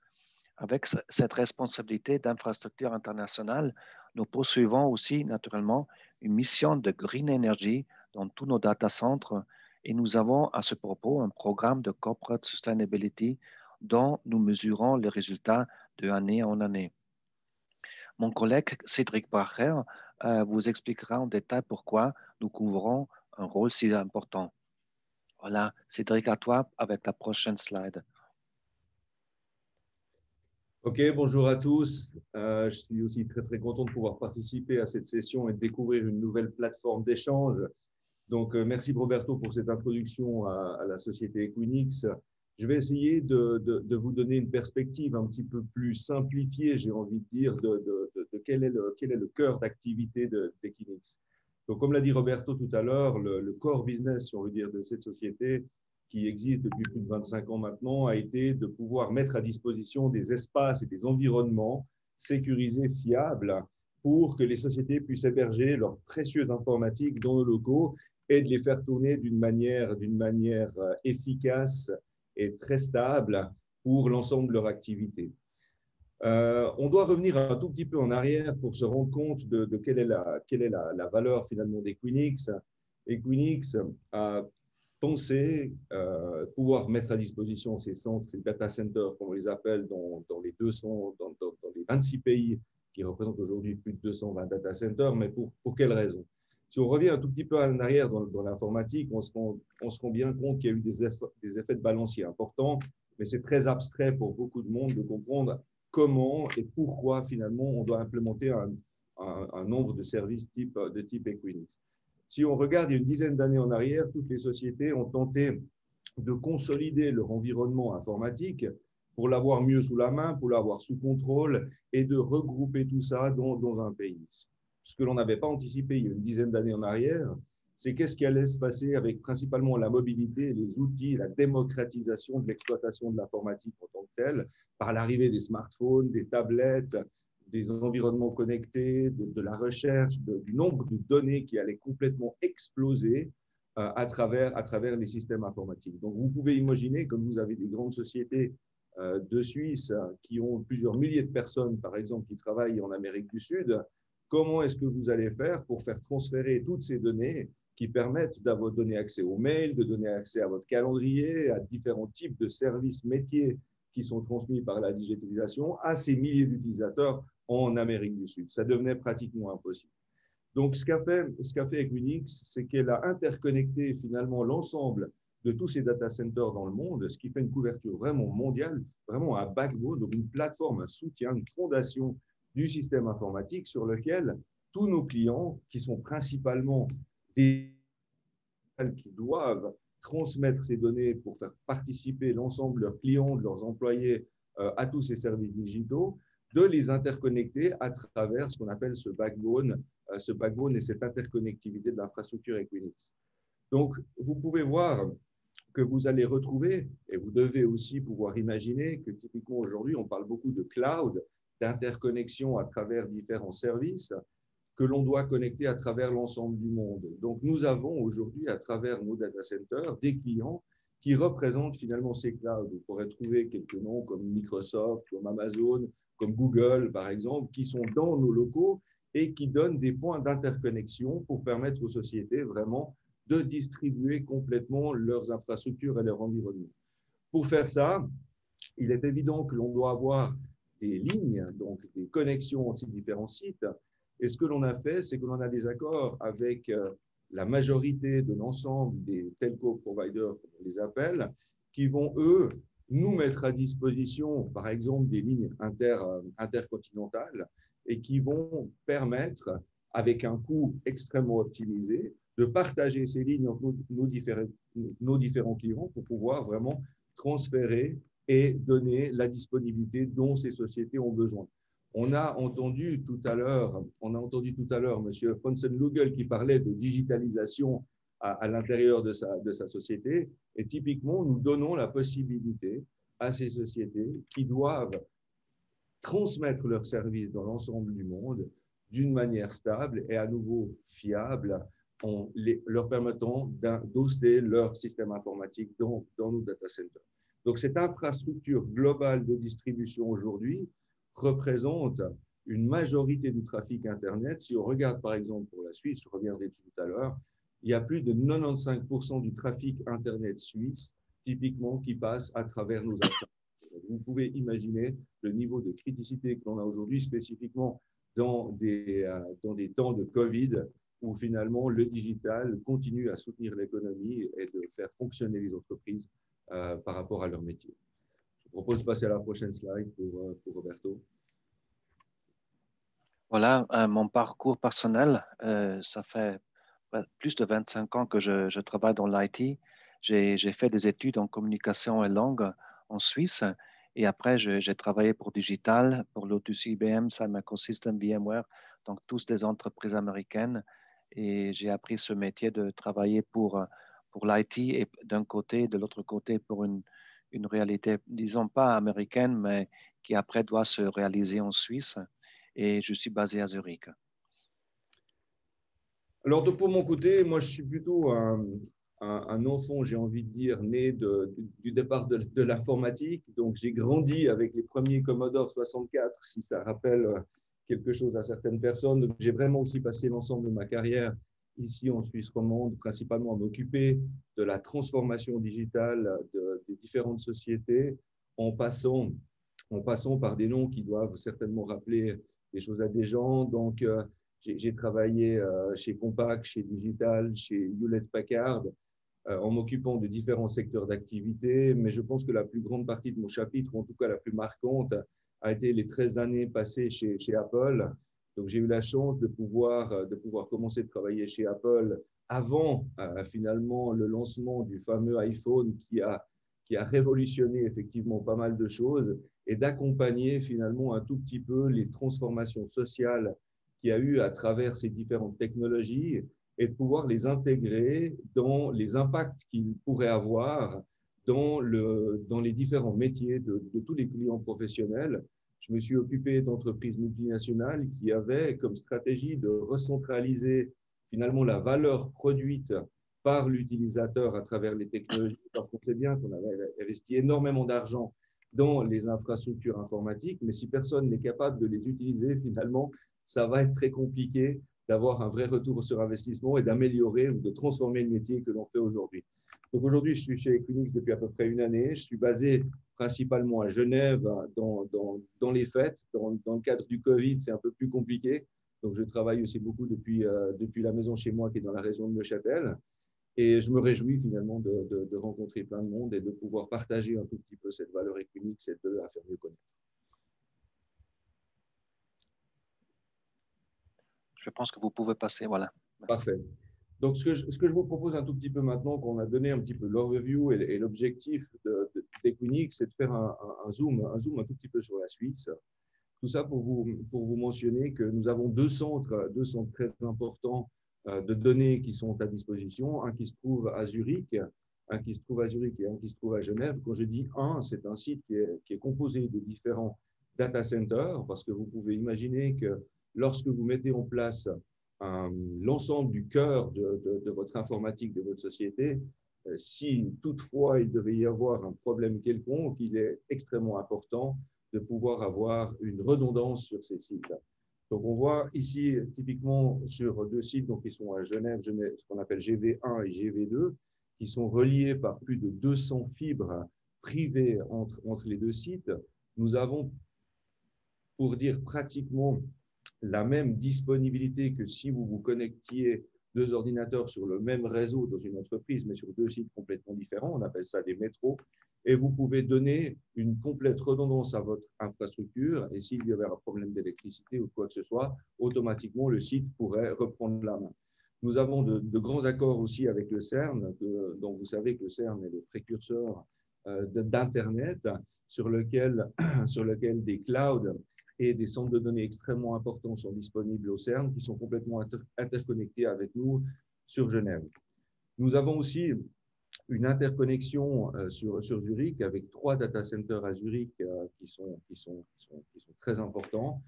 Avec cette responsabilité d'infrastructure internationale, nous poursuivons aussi naturellement une mission de green energy dans tous nos data centers et nous avons à ce propos un programme de corporate sustainability dont nous mesurons les résultats de année en année. Mon collègue Cédric Bracher vous expliquera en détail pourquoi nous couvrons un rôle si important. Voilà, Cédric, à toi avec la prochaine slide. Ok, bonjour à tous. Je suis aussi très content de pouvoir participer à cette session et de découvrir une nouvelle plateforme d'échange. Donc, merci Roberto pour cette introduction à la société Equinix. Je vais essayer de vous donner une perspective un petit peu plus simplifiée, j'ai envie de dire, de quel est le cœur d'activité d'Equinix. Donc, comme l'a dit Roberto tout à l'heure, le core business, si on veut dire, de cette société, qui existe depuis plus de 25 ans maintenant, a été de pouvoir mettre à disposition des espaces et des environnements sécurisés, fiables, pour que les sociétés puissent héberger leurs précieuses informatiques dans nos locaux et de les faire tourner d'une manière efficace et très stable pour l'ensemble de leur activité. On doit revenir un tout petit peu en arrière pour se rendre compte de quelle est la valeur finalement d'Equinix. Equinix a pensé pouvoir mettre à disposition ces centres, ces data centers, comme on les appelle, dans les 26 pays qui représentent aujourd'hui plus de 220 data centers. Mais pour quelles raisons? Si on revient un tout petit peu en arrière dans l'informatique, on se rend bien compte qu'il y a eu des effets de balancier importants, mais c'est très abstrait pour beaucoup de monde de comprendre comment et pourquoi finalement on doit implémenter un nombre de services de type Equinix. Si on regarde il y a une dizaine d'années en arrière, toutes les sociétés ont tenté de consolider leur environnement informatique pour l'avoir mieux sous la main, pour l'avoir sous contrôle et de regrouper tout ça dans un pays. Ce que l'on n'avait pas anticipé il y a une dizaine d'années en arrière, c'est qu'est-ce qui allait se passer avec principalement la mobilité, les outils, la démocratisation de l'exploitation de l'informatique en tant que telle, par l'arrivée des smartphones, des tablettes, des environnements connectés, de la recherche, du nombre de données qui allait complètement exploser à travers les systèmes informatiques. Donc, vous pouvez imaginer, comme vous avez des grandes sociétés de Suisse qui ont plusieurs milliers de personnes, par exemple, qui travaillent en Amérique du Sud, comment est-ce que vous allez faire pour faire transférer toutes ces données qui permettent de donner accès aux mails, de donner accès à votre calendrier, à différents types de services métiers qui sont transmis par la digitalisation à ces milliers d'utilisateurs en Amérique du Sud. Ça devenait pratiquement impossible. Donc, ce qu'a fait Equinix, c'est qu'elle a interconnecté finalement l'ensemble de tous ces data centers dans le monde, ce qui fait une couverture vraiment mondiale, vraiment un backbone, donc une plateforme, un soutien, une fondation du système informatique sur lequel tous nos clients, qui sont principalement des qui doivent transmettre ces données pour faire participer l'ensemble de leurs clients, de leurs employés à tous ces services digitaux, de les interconnecter à travers ce qu'on appelle ce backbone et cette interconnectivité de l'infrastructure Equinix. Donc, vous pouvez voir que vous allez retrouver, et vous devez aussi pouvoir imaginer que typiquement aujourd'hui, on parle beaucoup de cloud, d'interconnexion à travers différents services que l'on doit connecter à travers l'ensemble du monde. Donc, nous avons aujourd'hui, à travers nos data centers, des clients qui représentent finalement ces clouds. Vous pourrez trouver quelques noms comme Microsoft, comme Amazon, comme Google, par exemple, qui sont dans nos locaux et qui donnent des points d'interconnexion pour permettre aux sociétés vraiment de distribuer complètement leurs infrastructures et leur environnement. Pour faire ça, il est évident que l'on doit avoir des lignes, donc des connexions entre ces différents sites. Et ce que l'on a fait, c'est que l'on a des accords avec la majorité de l'ensemble des telco providers, comme on les appelle, qui vont, eux, nous mettre à disposition, par exemple, des lignes intercontinentales et qui vont permettre, avec un coût extrêmement optimisé, de partager ces lignes entre nos différents clients pour pouvoir vraiment transférer et donner la disponibilité dont ces sociétés ont besoin. On a entendu tout à l'heure M. Fonsen-Lugel qui parlait de digitalisation à l'intérieur de sa société. Et typiquement, nous donnons la possibilité à ces sociétés qui doivent transmettre leurs services dans l'ensemble du monde d'une manière stable et à nouveau fiable, en leur permettant d'hoster leur système informatique dans nos data centers. Donc, cette infrastructure globale de distribution aujourd'hui représente une majorité du trafic Internet. Si on regarde par exemple pour la Suisse, je reviendrai dessus tout à l'heure, il y a plus de 95% du trafic Internet suisse, typiquement, qui passe à travers nos infrastructures. Vous pouvez imaginer le niveau de criticité que l'on a aujourd'hui, spécifiquement dans des temps de Covid, où finalement le digital continue à soutenir l'économie et de faire fonctionner les entreprises par rapport à leur métier. Je vous propose de passer à la prochaine slide pour Roberto. Voilà, mon parcours personnel, ça fait plus de 25 ans que je travaille dans l'IT. J'ai fait des études en communication et langue en Suisse. Et après, j'ai travaillé pour Digital, pour Lotus IBM, Sun Microsystems, VMware, donc tous des entreprises américaines. Et j'ai appris ce métier de travailler pour l'IT et d'un côté, de l'autre côté pour une réalité, disons pas américaine, mais qui après doit se réaliser en Suisse. Et je suis basé à Zurich. Alors, pour mon côté, moi, je suis plutôt un un enfant, j'ai envie de dire, né du départ de l'informatique. Donc, j'ai grandi avec les premiers Commodore 64, si ça rappelle quelque chose à certaines personnes. Donc, j'ai vraiment aussi passé l'ensemble de ma carrière ici en Suisse romande, principalement à m'occuper de la transformation digitale des différentes sociétés, en passant par des noms qui doivent certainement rappeler des choses à des gens. Donc, j'ai travaillé chez Compaq, chez Digital, chez Hewlett-Packard, en m'occupant de différents secteurs d'activité, mais je pense que la plus grande partie de mon chapitre, ou en tout cas la plus marquante, a été les 13 années passées chez Apple. Donc, j'ai eu la chance de pouvoir commencer à travailler chez Apple avant finalement le lancement du fameux iPhone qui a révolutionné effectivement pas mal de choses, et d'accompagner finalement un tout petit peu les transformations sociales qu'il y a eu à travers ces différentes technologies, et de pouvoir les intégrer dans les impacts qu'ils pourraient avoir dans les différents métiers de tous les clients professionnels. Je me suis occupé d'entreprises multinationales qui avaient comme stratégie de recentraliser finalement la valeur produite par l'utilisateur à travers les technologies, parce qu'on sait bien qu'on avait investi énormément d'argent dans les infrastructures informatiques, mais si personne n'est capable de les utiliser, finalement, ça va être très compliqué d'avoir un vrai retour sur investissement et d'améliorer ou de transformer le métier que l'on fait aujourd'hui. Donc aujourd'hui, je suis chez Equinix depuis à peu près une année. Je suis basé principalement à Genève dans les fêtes. Dans le cadre du Covid, c'est un peu plus compliqué. Donc je travaille aussi beaucoup depuis la maison chez moi qui est dans la région de Neuchâtel. Et je me réjouis finalement de rencontrer plein de monde et de pouvoir partager un tout petit peu cette valeur Equinix et de la faire mieux connaître. Je pense que vous pouvez passer, voilà. Merci. Parfait. Donc, ce que je vous propose un tout petit peu maintenant qu'on a donné un petit peu l'overview et l'objectif d'Equinix, c'est de faire un zoom un tout petit peu sur la Suisse. Tout ça pour vous mentionner que nous avons deux centres très importants de données qui sont à disposition, un qui se trouve à Zurich, et un qui se trouve à Genève. Quand je dis un, c'est un site qui est composé de différents data centers, parce que vous pouvez imaginer que lorsque vous mettez en place l'ensemble du cœur de votre informatique, de votre société, si toutefois il devait y avoir un problème quelconque, il est extrêmement important de pouvoir avoir une redondance sur ces sites. Donc, on voit ici, typiquement, sur deux sites donc, qui sont à Genève, ce qu'on appelle GV1 et GV2, qui sont reliés par plus de 200 fibres privées entre les deux sites. Nous avons, pour dire pratiquement, la même disponibilité que si vous vous connectiez deux ordinateurs sur le même réseau dans une entreprise, mais sur deux sites complètement différents. On appelle ça des métros. Et vous pouvez donner une complète redondance à votre infrastructure. Et s'il y avait un problème d'électricité ou quoi que ce soit, automatiquement, le site pourrait reprendre la main. Nous avons de grands accords aussi avec le CERN, dont vous savez que le CERN est le précurseur d'Internet, sur lequel des clouds et des centres de données extrêmement importants sont disponibles au CERN, qui sont complètement interconnectés avec nous sur Genève. Nous avons aussi une interconnexion sur Zurich avec 3 data centers à Zurich qui sont très importants.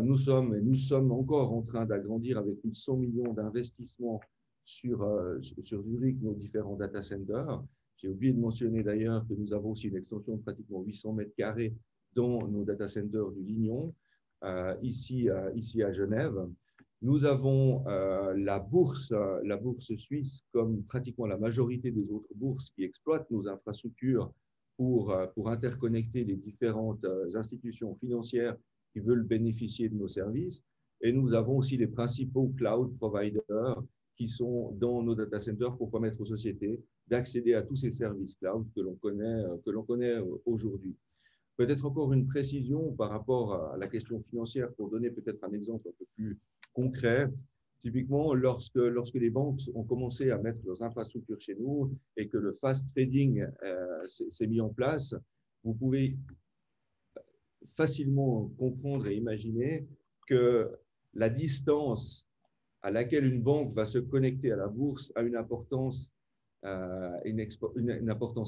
Nous sommes encore en train d'agrandir avec plus de 100 millions d'investissements sur Zurich, nos différents data centers. J'ai oublié de mentionner d'ailleurs que nous avons aussi une extension de pratiquement 800 mètres carrés dans nos data centers du Lignon, ici à Genève. Nous avons la bourse suisse, comme pratiquement la majorité des autres bourses qui exploitent nos infrastructures pour interconnecter les différentes institutions financières qui veulent bénéficier de nos services. Et nous avons aussi les principaux cloud providers qui sont dans nos data centers pour permettre aux sociétés d'accéder à tous ces services cloud que l'on connaît aujourd'hui. Peut-être encore une précision par rapport à la question financière pour donner peut-être un exemple un peu plus concret. Typiquement, lorsque les banques ont commencé à mettre leurs infrastructures chez nous et que le fast trading s'est mis en place, vous pouvez facilement comprendre et imaginer que la distance à laquelle une banque va se connecter à la bourse a une importance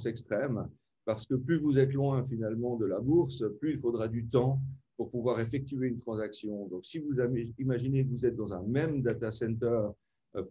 extrême. Parce que plus vous êtes loin finalement de la bourse, plus il faudra du temps pour pouvoir effectuer une transaction. Donc, si vous imaginez que vous êtes dans un même data center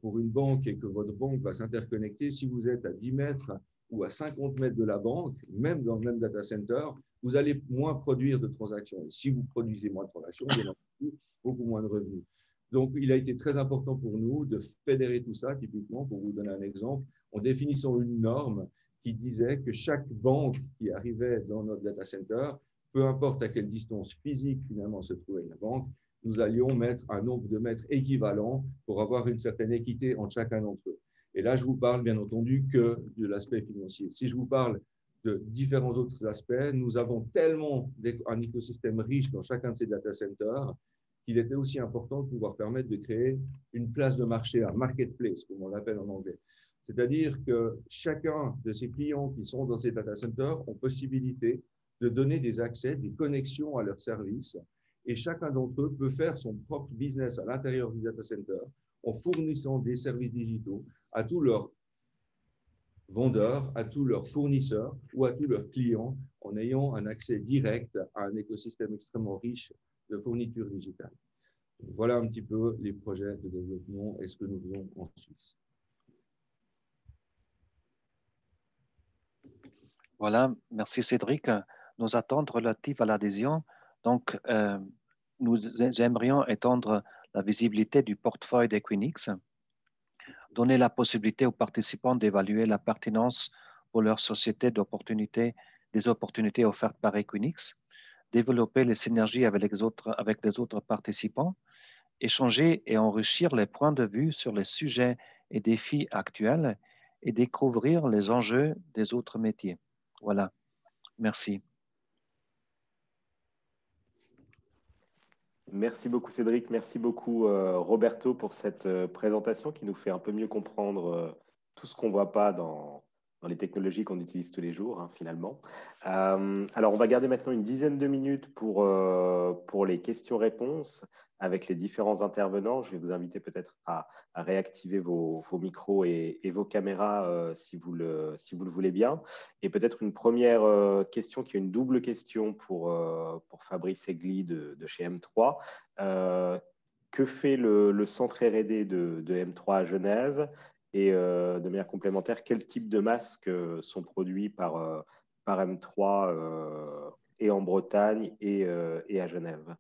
pour une banque et que votre banque va s'interconnecter, si vous êtes à 10 mètres ou à 50 mètres de la banque, même dans le même data center, vous allez moins produire de transactions. Et si vous produisez moins de transactions, bien entendu, beaucoup moins de revenus. Donc, il a été très important pour nous de fédérer tout ça, typiquement, pour vous donner un exemple, en définissant une norme qui disait que chaque banque qui arrivait dans notre data center, peu importe à quelle distance physique finalement se trouvait la banque, nous allions mettre un nombre de mètres équivalent pour avoir une certaine équité entre chacun d'entre eux. Et là, je vous parle bien entendu que de l'aspect financier. Si je vous parle de différents autres aspects, nous avons tellement un écosystème riche dans chacun de ces data centers qu'il était aussi important de pouvoir permettre de créer une place de marché, un marketplace, comme on l'appelle en anglais. C'est-à-dire que chacun de ces clients qui sont dans ces data centers ont possibilité de donner des accès, des connexions à leurs services, et chacun d'entre eux peut faire son propre business à l'intérieur du data center en fournissant des services digitaux à tous leurs vendeurs, à tous leurs fournisseurs ou à tous leurs clients en ayant un accès direct à un écosystème extrêmement riche de fournitures digitales. Voilà un petit peu les projets de développement et ce que nous faisons en Suisse. Voilà, merci Cédric. Nos attentes relatives à l'adhésion. Donc, nous aimerions étendre la visibilité du portefeuille d'Equinix, donner la possibilité aux participants d'évaluer la pertinence pour leur société des opportunités offertes par Equinix, développer les synergies avec les autres participants, échanger et enrichir les points de vue sur les sujets et défis actuels et découvrir les enjeux des autres métiers. Voilà, merci. Merci beaucoup Cédric, merci beaucoup Roberto pour cette présentation qui nous fait un peu mieux comprendre tout ce qu'on ne voit pas dans les technologies qu'on utilise tous les jours, hein, finalement. Alors, on va garder maintenant une dizaine de minutes pour les questions-réponses avec les différents intervenants. Je vais vous inviter peut-être à réactiver vos micros et vos caméras si vous le voulez bien. Et peut-être une première question qui est une double question pour Fabrice Egli de chez M3. Que fait le centre R&D de M3 à Genève? Et de manière complémentaire, quel type de masques sont produits par M3 et en Bretagne et à Genève?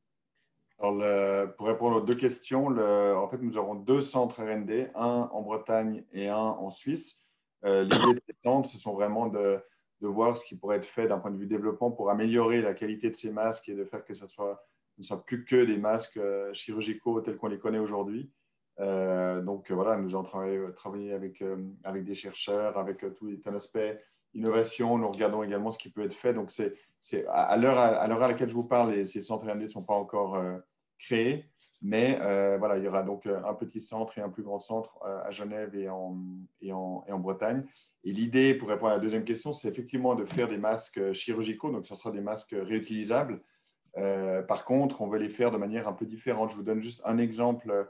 Alors, pour répondre aux deux questions, en fait, nous aurons deux centres R&D, un en Bretagne et un en Suisse. L'idée de ces centres, ce sont vraiment de voir ce qui pourrait être fait d'un point de vue développement pour améliorer la qualité de ces masques et de faire que ce ne soit plus que des masques chirurgicaux tels qu'on les connaît aujourd'hui. Donc voilà, nous avons travaillé avec des chercheurs, avec tout un aspect innovation. Nous regardons également ce qui peut être fait. Donc à l'heure à laquelle je vous parle, ces centres R&D ne sont pas encore créés, mais voilà, il y aura donc un petit centre et un plus grand centre à Genève et en Bretagne. Et l'idée, pour répondre à la deuxième question, c'est effectivement de faire des masques chirurgicaux. Donc ce sera des masques réutilisables. Par contre, on veut les faire de manière un peu différente. Je vous donne juste un exemple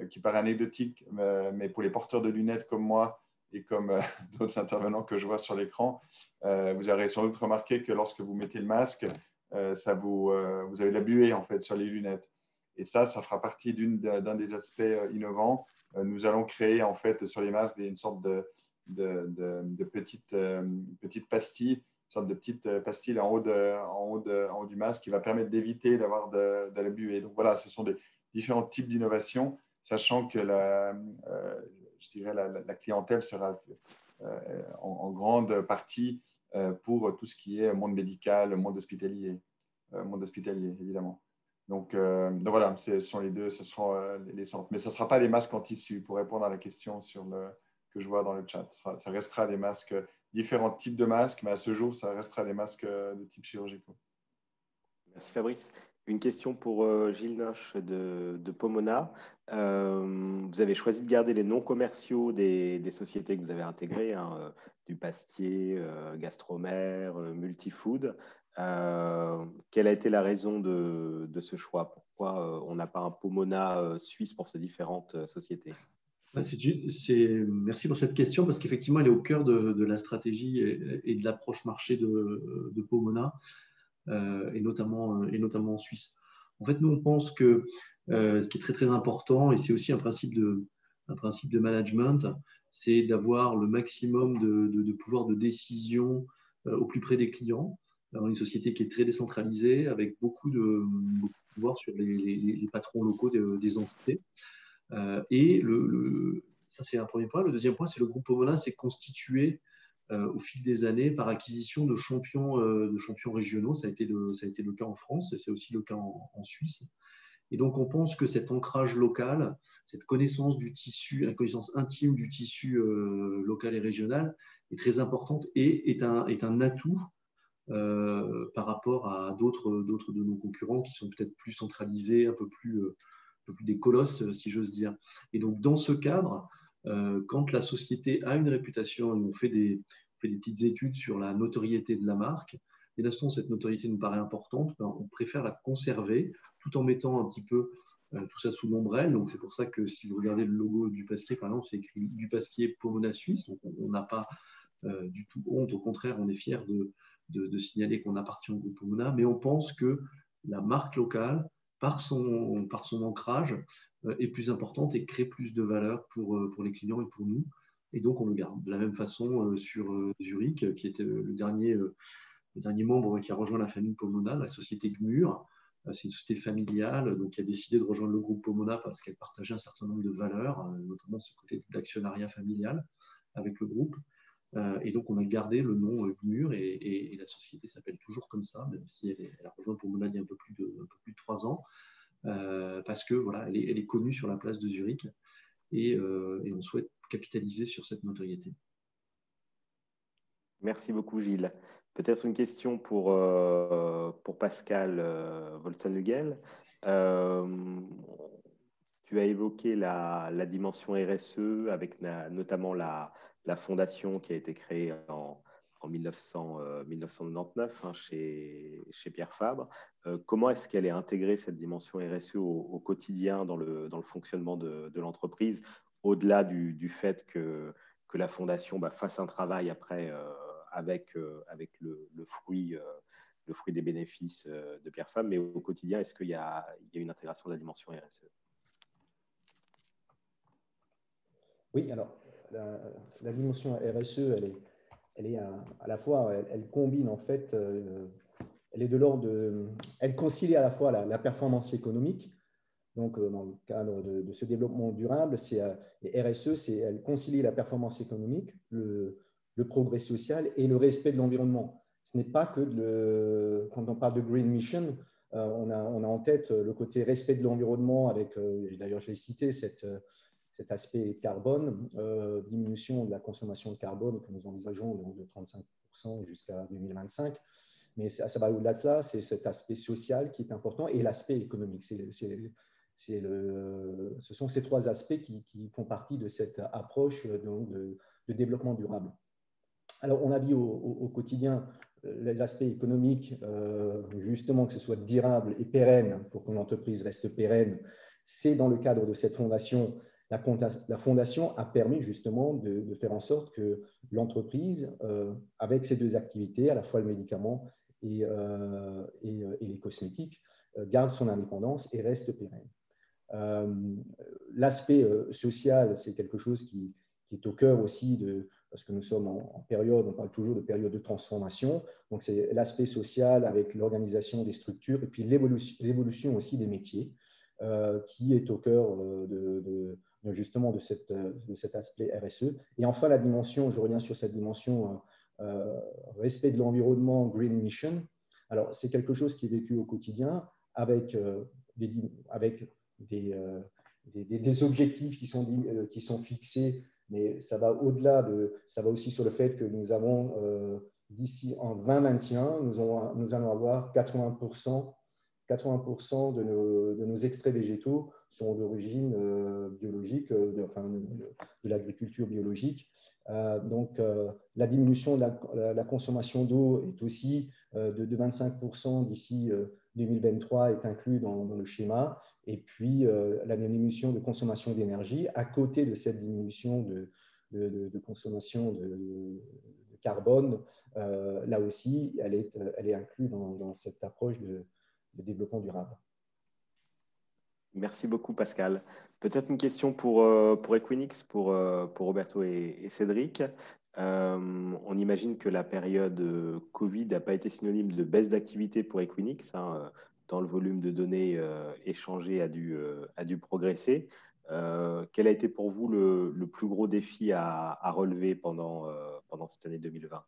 qui paraît anecdotique, mais pour les porteurs de lunettes comme moi et comme d'autres intervenants que je vois sur l'écran, vous aurez sans doute remarqué que lorsque vous mettez le masque, vous avez de la buée en fait sur les lunettes. Et ça fera partie d'un des aspects innovants. Nous allons créer en fait sur les masques une sorte de petite pastille, une sorte de petite pastille en haut du masque qui va permettre d'éviter d'avoir de la buée. Donc voilà, ce sont des différents types d'innovations, sachant que je dirais la clientèle sera en grande partie pour tout ce qui est monde médical, monde hospitalier évidemment. Donc voilà, ce sont les deux, ce seront les centres. Mais ce ne sera pas des masques en tissu, pour répondre à la question que je vois dans le chat. Ça restera des masques, différents types de masques, mais à ce jour, ça restera des masques de type chirurgicaux. Merci Fabrice. Une question pour Gilles Noche de Pomona. Vous avez choisi de garder les noms commerciaux des sociétés que vous avez intégrées, hein, du Pastier, Gastromère, Multifood. Quelle a été la raison de ce choix? Pourquoi on n'a pas un Pomona suisse pour ces différentes sociétés? Merci pour cette question parce qu'effectivement, elle est au cœur de la stratégie et de l'approche marché de Pomona. Et notamment en Suisse. En fait, nous, on pense que ce qui est très, très important, et c'est aussi un principe un principe de management, c'est d'avoir le maximum de pouvoir de décision au plus près des clients. Alors, une société qui est très décentralisée, avec beaucoup de pouvoir sur les patrons locaux des entités. Et ça, c'est un premier point. Le deuxième point, c'est le groupe Pomona s'est constitué au fil des années par acquisition de champions régionaux. Ça a été le cas en France et c'est aussi le cas en Suisse. Et donc, on pense que cet ancrage local, cette connaissance du tissu, la connaissance intime du tissu local et régional est très importante et est un atout par rapport à d'autres de nos concurrents qui sont peut-être plus centralisés, un peu plus des colosses, si j'ose dire. Et donc, dans ce cadre, quand la société a une réputation, on fait des petites études sur la notoriété de la marque. Dès l'instant où cette notoriété nous paraît importante, ben, on préfère la conserver tout en mettant un petit peu tout ça sous l'ombrelle. Donc, c'est pour ça que si vous regardez le logo du Pasquier, par exemple, c'est écrit du Pasquier Pomona Suisse. Donc, on n'a pas du tout honte. Au contraire, on est fiers de signaler qu'on appartient au groupe Pomona. Mais on pense que la marque locale, par son ancrage, est plus importante et crée plus de valeur pour les clients et pour nous. Et donc, on le garde. De la même façon, sur Zurich, qui était le dernier membre qui a rejoint la famille Pomona, la société Gmur. C'est une société familiale donc, qui a décidé de rejoindre le groupe Pomona parce qu'elle partageait un certain nombre de valeurs, notamment ce côté d'actionnariat familial avec le groupe. Et donc, on a gardé le nom Gmur et la société s'appelle toujours comme ça, même si elle a rejoint Pomona il y a un peu plus de 3 ans, parce que voilà, elle est connue sur la place de Zurich et on souhaite capitaliser sur cette notoriété. Merci beaucoup, Gilles. Peut-être une question pour Pascal Wolzenlügel. Tu as évoqué la dimension RSE avec notamment la fondation qui a été créée en 1999 chez Pierre Fabre. Comment est-ce qu'elle est intégrée, cette dimension RSE, au quotidien dans le fonctionnement de l'entreprise, au-delà du fait que la fondation fasse un travail après avec le fruit des bénéfices de Pierre Fabre, mais au quotidien, est-ce qu'il y a une intégration de la dimension RSE? Oui, alors la dimension RSE, elle est à la fois, elle combine en fait, elle est de l'ordre elle concilie à la fois la performance économique. Donc, dans le cadre de ce développement durable, les RSE, elle concilie la performance économique, le progrès social et le respect de l'environnement. Ce n'est pas que quand on parle de Green Mission, on a en tête le côté respect de l'environnement avec, d'ailleurs, je l'ai cité, cet aspect carbone, diminution de la consommation de carbone que nous envisageons donc de 35% jusqu'à 2025. Mais ça va au-delà de cela, c'est cet aspect social qui est important et l'aspect économique. Ce sont ces trois aspects qui font partie de cette approche de développement durable. Alors, on a vu au quotidien les aspects économiques, justement que ce soit durable et pérenne pour qu'une entreprise reste pérenne. C'est dans le cadre de cette fondation. La fondation a permis justement de faire en sorte que l'entreprise, avec ces deux activités, à la fois le médicament et les cosmétiques, garde son indépendance et reste pérenne. L'aspect social, c'est quelque chose qui est au cœur aussi parce que nous sommes en période, on parle toujours de période de transformation, donc c'est l'aspect social avec l'organisation des structures et puis l'évolution aussi des métiers qui est au cœur justement de cet aspect RSE. Et enfin, la dimension, je reviens sur cette dimension respect de l'environnement, Green Mission. Alors, c'est quelque chose qui est vécu au quotidien avec des objectifs qui sont fixés, mais ça va au-delà ça va aussi sur le fait que nous avons, d'ici en 20 maintiens, nous allons avoir 80% de nos extraits végétaux sont d'origine biologique, de l'agriculture biologique. Donc, la diminution de la consommation d'eau est aussi de 25% d'ici 2023 est inclus dans le schéma. Et puis, la diminution de consommation d'énergie, à côté de cette diminution de consommation de carbone, là aussi, elle est inclue dans cette approche de développement durable. Merci beaucoup, Pascal. Peut-être une question pour Equinix, pour Roberto et Cédric. On imagine que la période Covid n'a pas été synonyme de baisse d'activité pour Equinix, hein, tant le volume de données échangées a dû progresser. Quel a été pour vous le plus gros défi à relever pendant cette année 2020?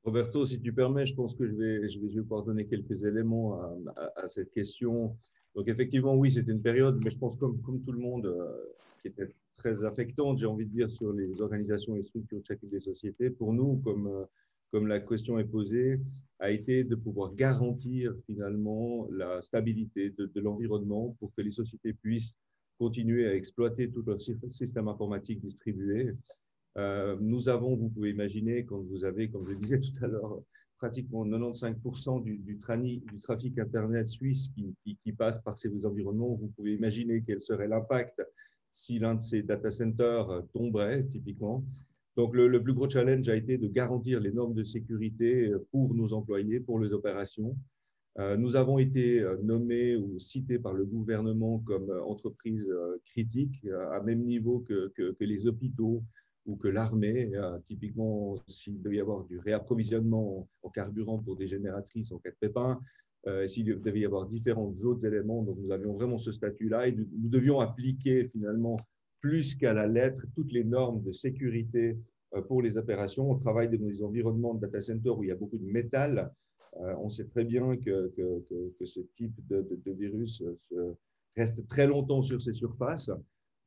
Roberto, si tu permets, je pense que je vais pouvoir donner quelques éléments à cette question. Donc, effectivement, oui, c'était une période, mais je pense comme tout le monde, qui était très affectante, j'ai envie de dire, sur les organisations et structures de chacune des sociétés. Pour nous, comme la question est posée, a été de pouvoir garantir finalement la stabilité de l'environnement pour que les sociétés puissent continuer à exploiter tout leur système informatique distribué. Nous avons, vous pouvez imaginer, quand vous avez, comme je le disais tout à l'heure, pratiquement 95% du trafic Internet suisse qui passe par ces environnements, vous pouvez imaginer quel serait l'impact si l'un de ces data centers tomberait, typiquement. Donc, le plus gros challenge a été de garantir les normes de sécurité pour nos employés, pour les opérations. Nous avons été nommés ou cités par le gouvernement comme entreprise critique, à même niveau que les hôpitaux, ou que l'armée, typiquement, s'il devait y avoir du réapprovisionnement en carburant pour des génératrices en cas de pépin, s'il devait y avoir différents autres éléments, donc nous avions vraiment ce statut-là et nous devions appliquer finalement plus qu'à la lettre toutes les normes de sécurité pour les opérations. On travaille dans des environnements de data center où il y a beaucoup de métal. On sait très bien que ce type de virus reste très longtemps sur ces surfaces.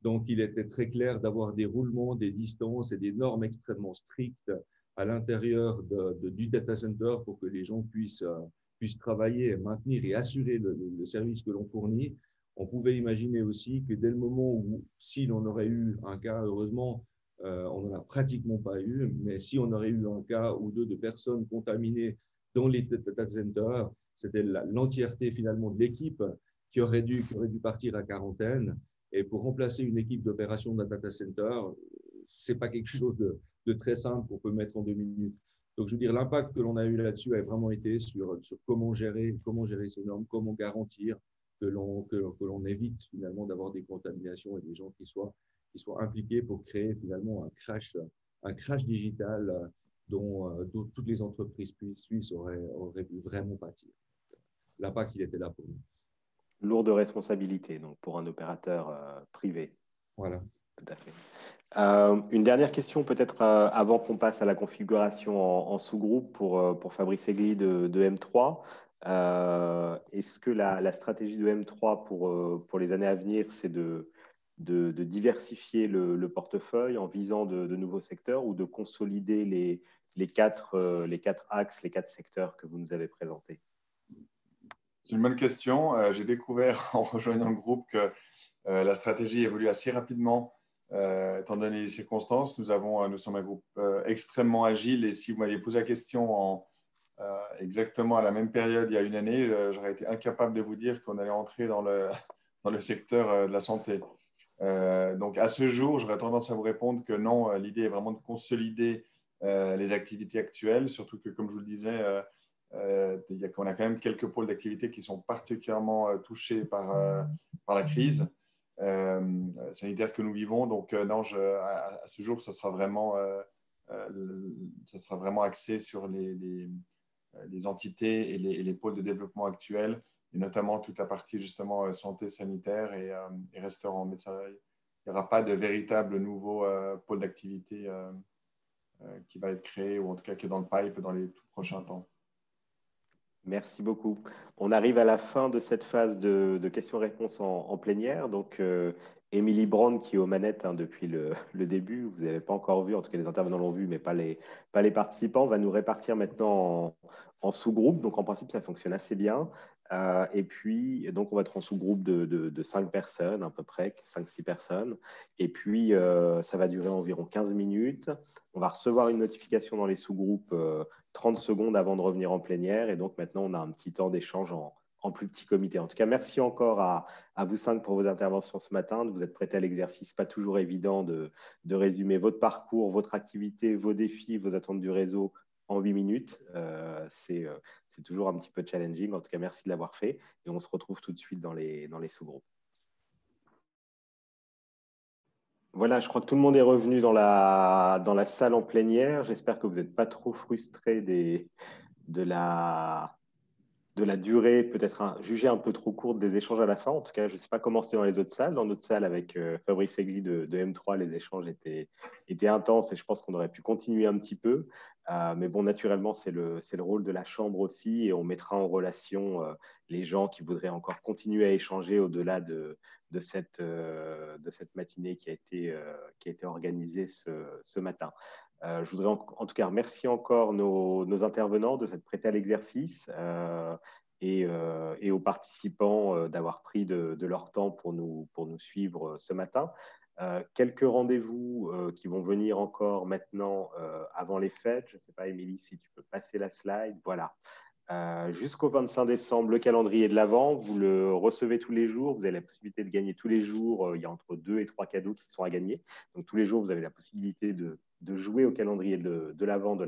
Donc, il était très clair d'avoir des roulements, des distances et des normes extrêmement strictes à l'intérieur du data center pour que les gens puissent travailler, maintenir et assurer le service que l'on fournit. On pouvait imaginer aussi que dès le moment où, si l'on aurait eu un cas, heureusement, on n'en a pratiquement pas eu, mais si on aurait eu un cas ou deux de personnes contaminées dans les data centers, c'était l'entièreté finalement de l'équipe qui aurait dû partir à quarantaine. Et pour remplacer une équipe d'opération d'un data center, ce n'est pas quelque chose de très simple qu'on peut mettre en 2 minutes. Donc, je veux dire, l'impact que l'on a eu là-dessus a vraiment été sur comment gérer ces normes, comment garantir que l'on évite finalement d'avoir des contaminations et des gens qui soient impliqués pour créer finalement un crash digital dont toutes les entreprises suisses auraient pu vraiment pâtir. L'impact, il était là pour nous. Lourde responsabilité, donc pour un opérateur privé. Voilà. Tout à fait. Une dernière question peut-être avant qu'on passe à la configuration en sous-groupe pour Fabrice Egli de M3. Est-ce que la stratégie de M3 pour les années à venir, c'est de diversifier le portefeuille en visant de nouveaux secteurs ou de consolider les quatre axes, les 4 secteurs que vous nous avez présentés? C'est une bonne question. J'ai découvert en rejoignant le groupe que la stratégie évolue assez rapidement, étant donné les circonstances. Nous sommes un groupe extrêmement agile et si vous m'aviez posé la question exactement à la même période il y a une année, j'aurais été incapable de vous dire qu'on allait entrer dans le secteur de la santé. Donc à ce jour, j'aurais tendance à vous répondre que non, l'idée est vraiment de consolider les activités actuelles, surtout que, comme je vous le disais, on a quand même quelques pôles d'activité qui sont particulièrement touchés par la crise sanitaire que nous vivons. Donc, non, à ce jour, ça sera vraiment axé sur les entités et les pôles de développement actuels, et notamment toute la partie justement santé sanitaire et restaurant. Mais il n'y aura pas de véritable nouveau pôle d'activité qui va être créé, ou en tout cas qui est dans le pipe dans les tout prochains temps. Merci beaucoup. On arrive à la fin de cette phase de questions-réponses en plénière. Donc, Émilie Brand, qui est aux manettes depuis le début, vous n'avez pas encore vu, en tout cas les intervenants l'ont vu, mais pas les participants, va nous répartir maintenant en sous-groupes. Donc, en principe, ça fonctionne assez bien. Et puis, donc, on va être en sous-groupe de 5 personnes, à peu près, 5-6 personnes. Et puis, ça va durer environ 15 minutes. On va recevoir une notification dans les sous-groupes 30 secondes avant de revenir en plénière. Et donc, maintenant, on a un petit temps d'échange en plus petit comité. En tout cas, merci encore à vous 5 pour vos interventions ce matin, de vous être prêtés à l'exercice. Pas toujours évident de résumer votre parcours, votre activité, vos défis, vos attentes du réseau en 8 minutes. C'est toujours un petit peu challenging. En tout cas, merci de l'avoir fait. Et on se retrouve tout de suite dans les sous-groupes. Voilà, je crois que tout le monde est revenu dans la salle en plénière. J'espère que vous n'êtes pas trop frustrés de la durée, peut-être jugée un peu trop courte des échanges à la fin. En tout cas, je ne sais pas comment c'était dans les autres salles. Dans notre salle avec Fabrice Egli de M3, les échanges étaient intenses et je pense qu'on aurait pu continuer un petit peu. Mais bon, naturellement, c'est le rôle de la chambre aussi et on mettra en relation les gens qui voudraient encore continuer à échanger au-delà de cette matinée qui a été organisée ce matin. Je voudrais en tout cas remercier encore nos intervenants de s'être prêtés à l'exercice et aux participants d'avoir pris de leur temps pour nous suivre ce matin. Quelques rendez-vous qui vont venir encore maintenant avant les fêtes. Je ne sais pas, Émilie, si tu peux passer la slide. Voilà. Jusqu'au 25 décembre, le calendrier de l'Avent, vous le recevez tous les jours. Vous avez la possibilité de gagner tous les jours. Il y a entre 2 et 3 cadeaux qui sont à gagner. Donc, tous les jours, vous avez la possibilité de jouer au calendrier de l'Avent de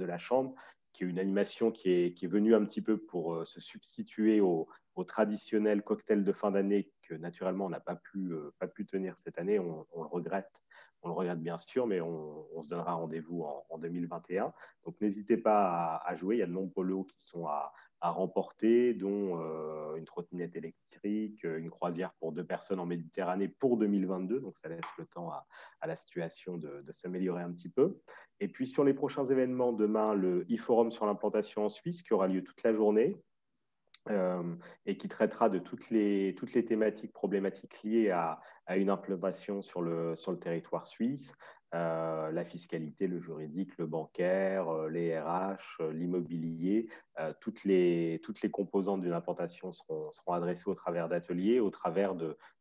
la chambre, qui est une animation qui est venue un petit peu pour se substituer au traditionnel cocktail de fin d'année que naturellement on n'a pas pu tenir cette année. On le regrette. On le regrette bien sûr, mais on se donnera rendez-vous en 2021. Donc n'hésitez pas à jouer. Il y a de nombreux lots qui sont à remporter, dont une trottinette électrique, une croisière pour 2 personnes en Méditerranée pour 2022. Donc ça laisse le temps à la situation de s'améliorer un petit peu. Et puis sur les prochains événements, demain, le e-forum sur l'implantation en Suisse qui aura lieu toute la journée. Et qui traitera de toutes les thématiques problématiques liées à une implantation sur le territoire suisse, la fiscalité, le juridique, le bancaire, les RH, l'immobilier, toutes les composantes d'une implantation seront adressées au travers d'ateliers, au travers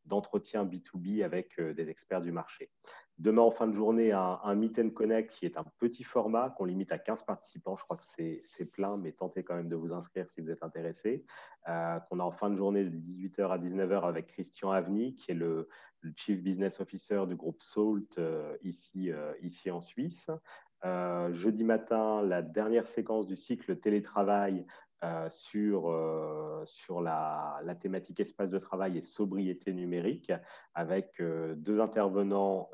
d'entretiens B2B avec des experts du marché. Demain, en fin de journée, un Meet and Connect qui est un petit format qu'on limite à 15 participants. Je crois que c'est plein, mais tentez quand même de vous inscrire si vous êtes intéressé. Qu'on a en fin de journée de 18h à 19h avec Christian Avni, qui est le Chief Business Officer du groupe Salt ici en Suisse. Jeudi matin, la dernière séquence du cycle télétravail sur la thématique espace de travail et sobriété numérique avec 2 intervenants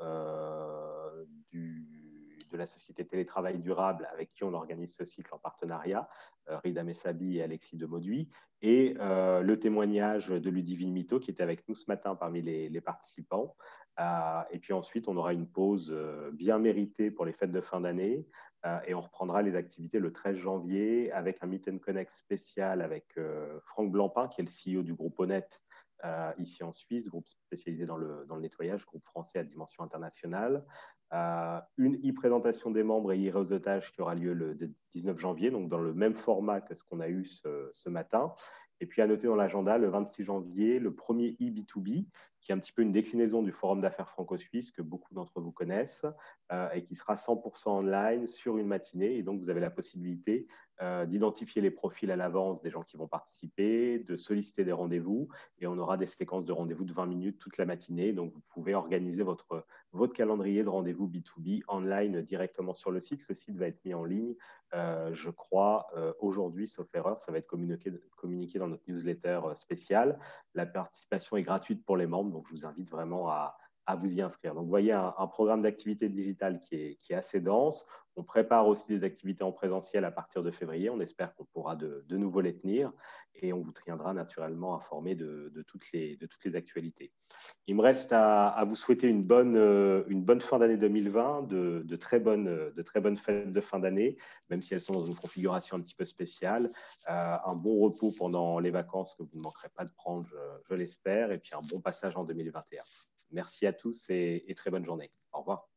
de la société Télétravail Durable avec qui on organise ce cycle en partenariat, Rida Messabi et Alexis Demauduit, et le témoignage de Ludivine Mito qui était avec nous ce matin parmi les participants. Et puis ensuite, on aura une pause bien méritée pour les fêtes de fin d'année et on reprendra les activités le 13 janvier avec un Meet and Connect spécial avec Franck Blampin, qui est le CEO du groupe Honnête ici en Suisse, groupe spécialisé dans le nettoyage, groupe français à dimension internationale. Une e-présentation des membres et e-réseautage qui aura lieu le 19 janvier, donc dans le même format que ce qu'on a eu ce matin. Et puis à noter dans l'agenda, le 26 janvier, le premier e-B2B, qui est un petit peu une déclinaison du Forum d'affaires franco-suisse que beaucoup d'entre vous connaissent et qui sera 100% online sur une matinée. Et donc, vous avez la possibilité d'identifier les profils à l'avance des gens qui vont participer, de solliciter des rendez-vous. Et on aura des séquences de rendez-vous de 20 minutes toute la matinée. Donc, vous pouvez organiser votre calendrier de rendez-vous B2B online directement sur le site. Le site va être mis en ligne, je crois, aujourd'hui, sauf erreur. Ça va être communiqué dans notre newsletter spéciale. La participation est gratuite pour les membres, donc je vous invite vraiment à vous y inscrire. Donc, vous voyez un programme d'activité digitale qui est assez dense. On prépare aussi des activités en présentiel à partir de février. On espère qu'on pourra de nouveau les tenir et on vous tiendra naturellement informé de toutes les actualités. Il me reste à vous souhaiter une bonne fin d'année 2020, de très bonnes fêtes de fin d'année, même si elles sont dans une configuration un petit peu spéciale. Un bon repos pendant les vacances que vous ne manquerez pas de prendre, je l'espère, et puis un bon passage en 2021. Merci à tous et très bonne journée. Au revoir.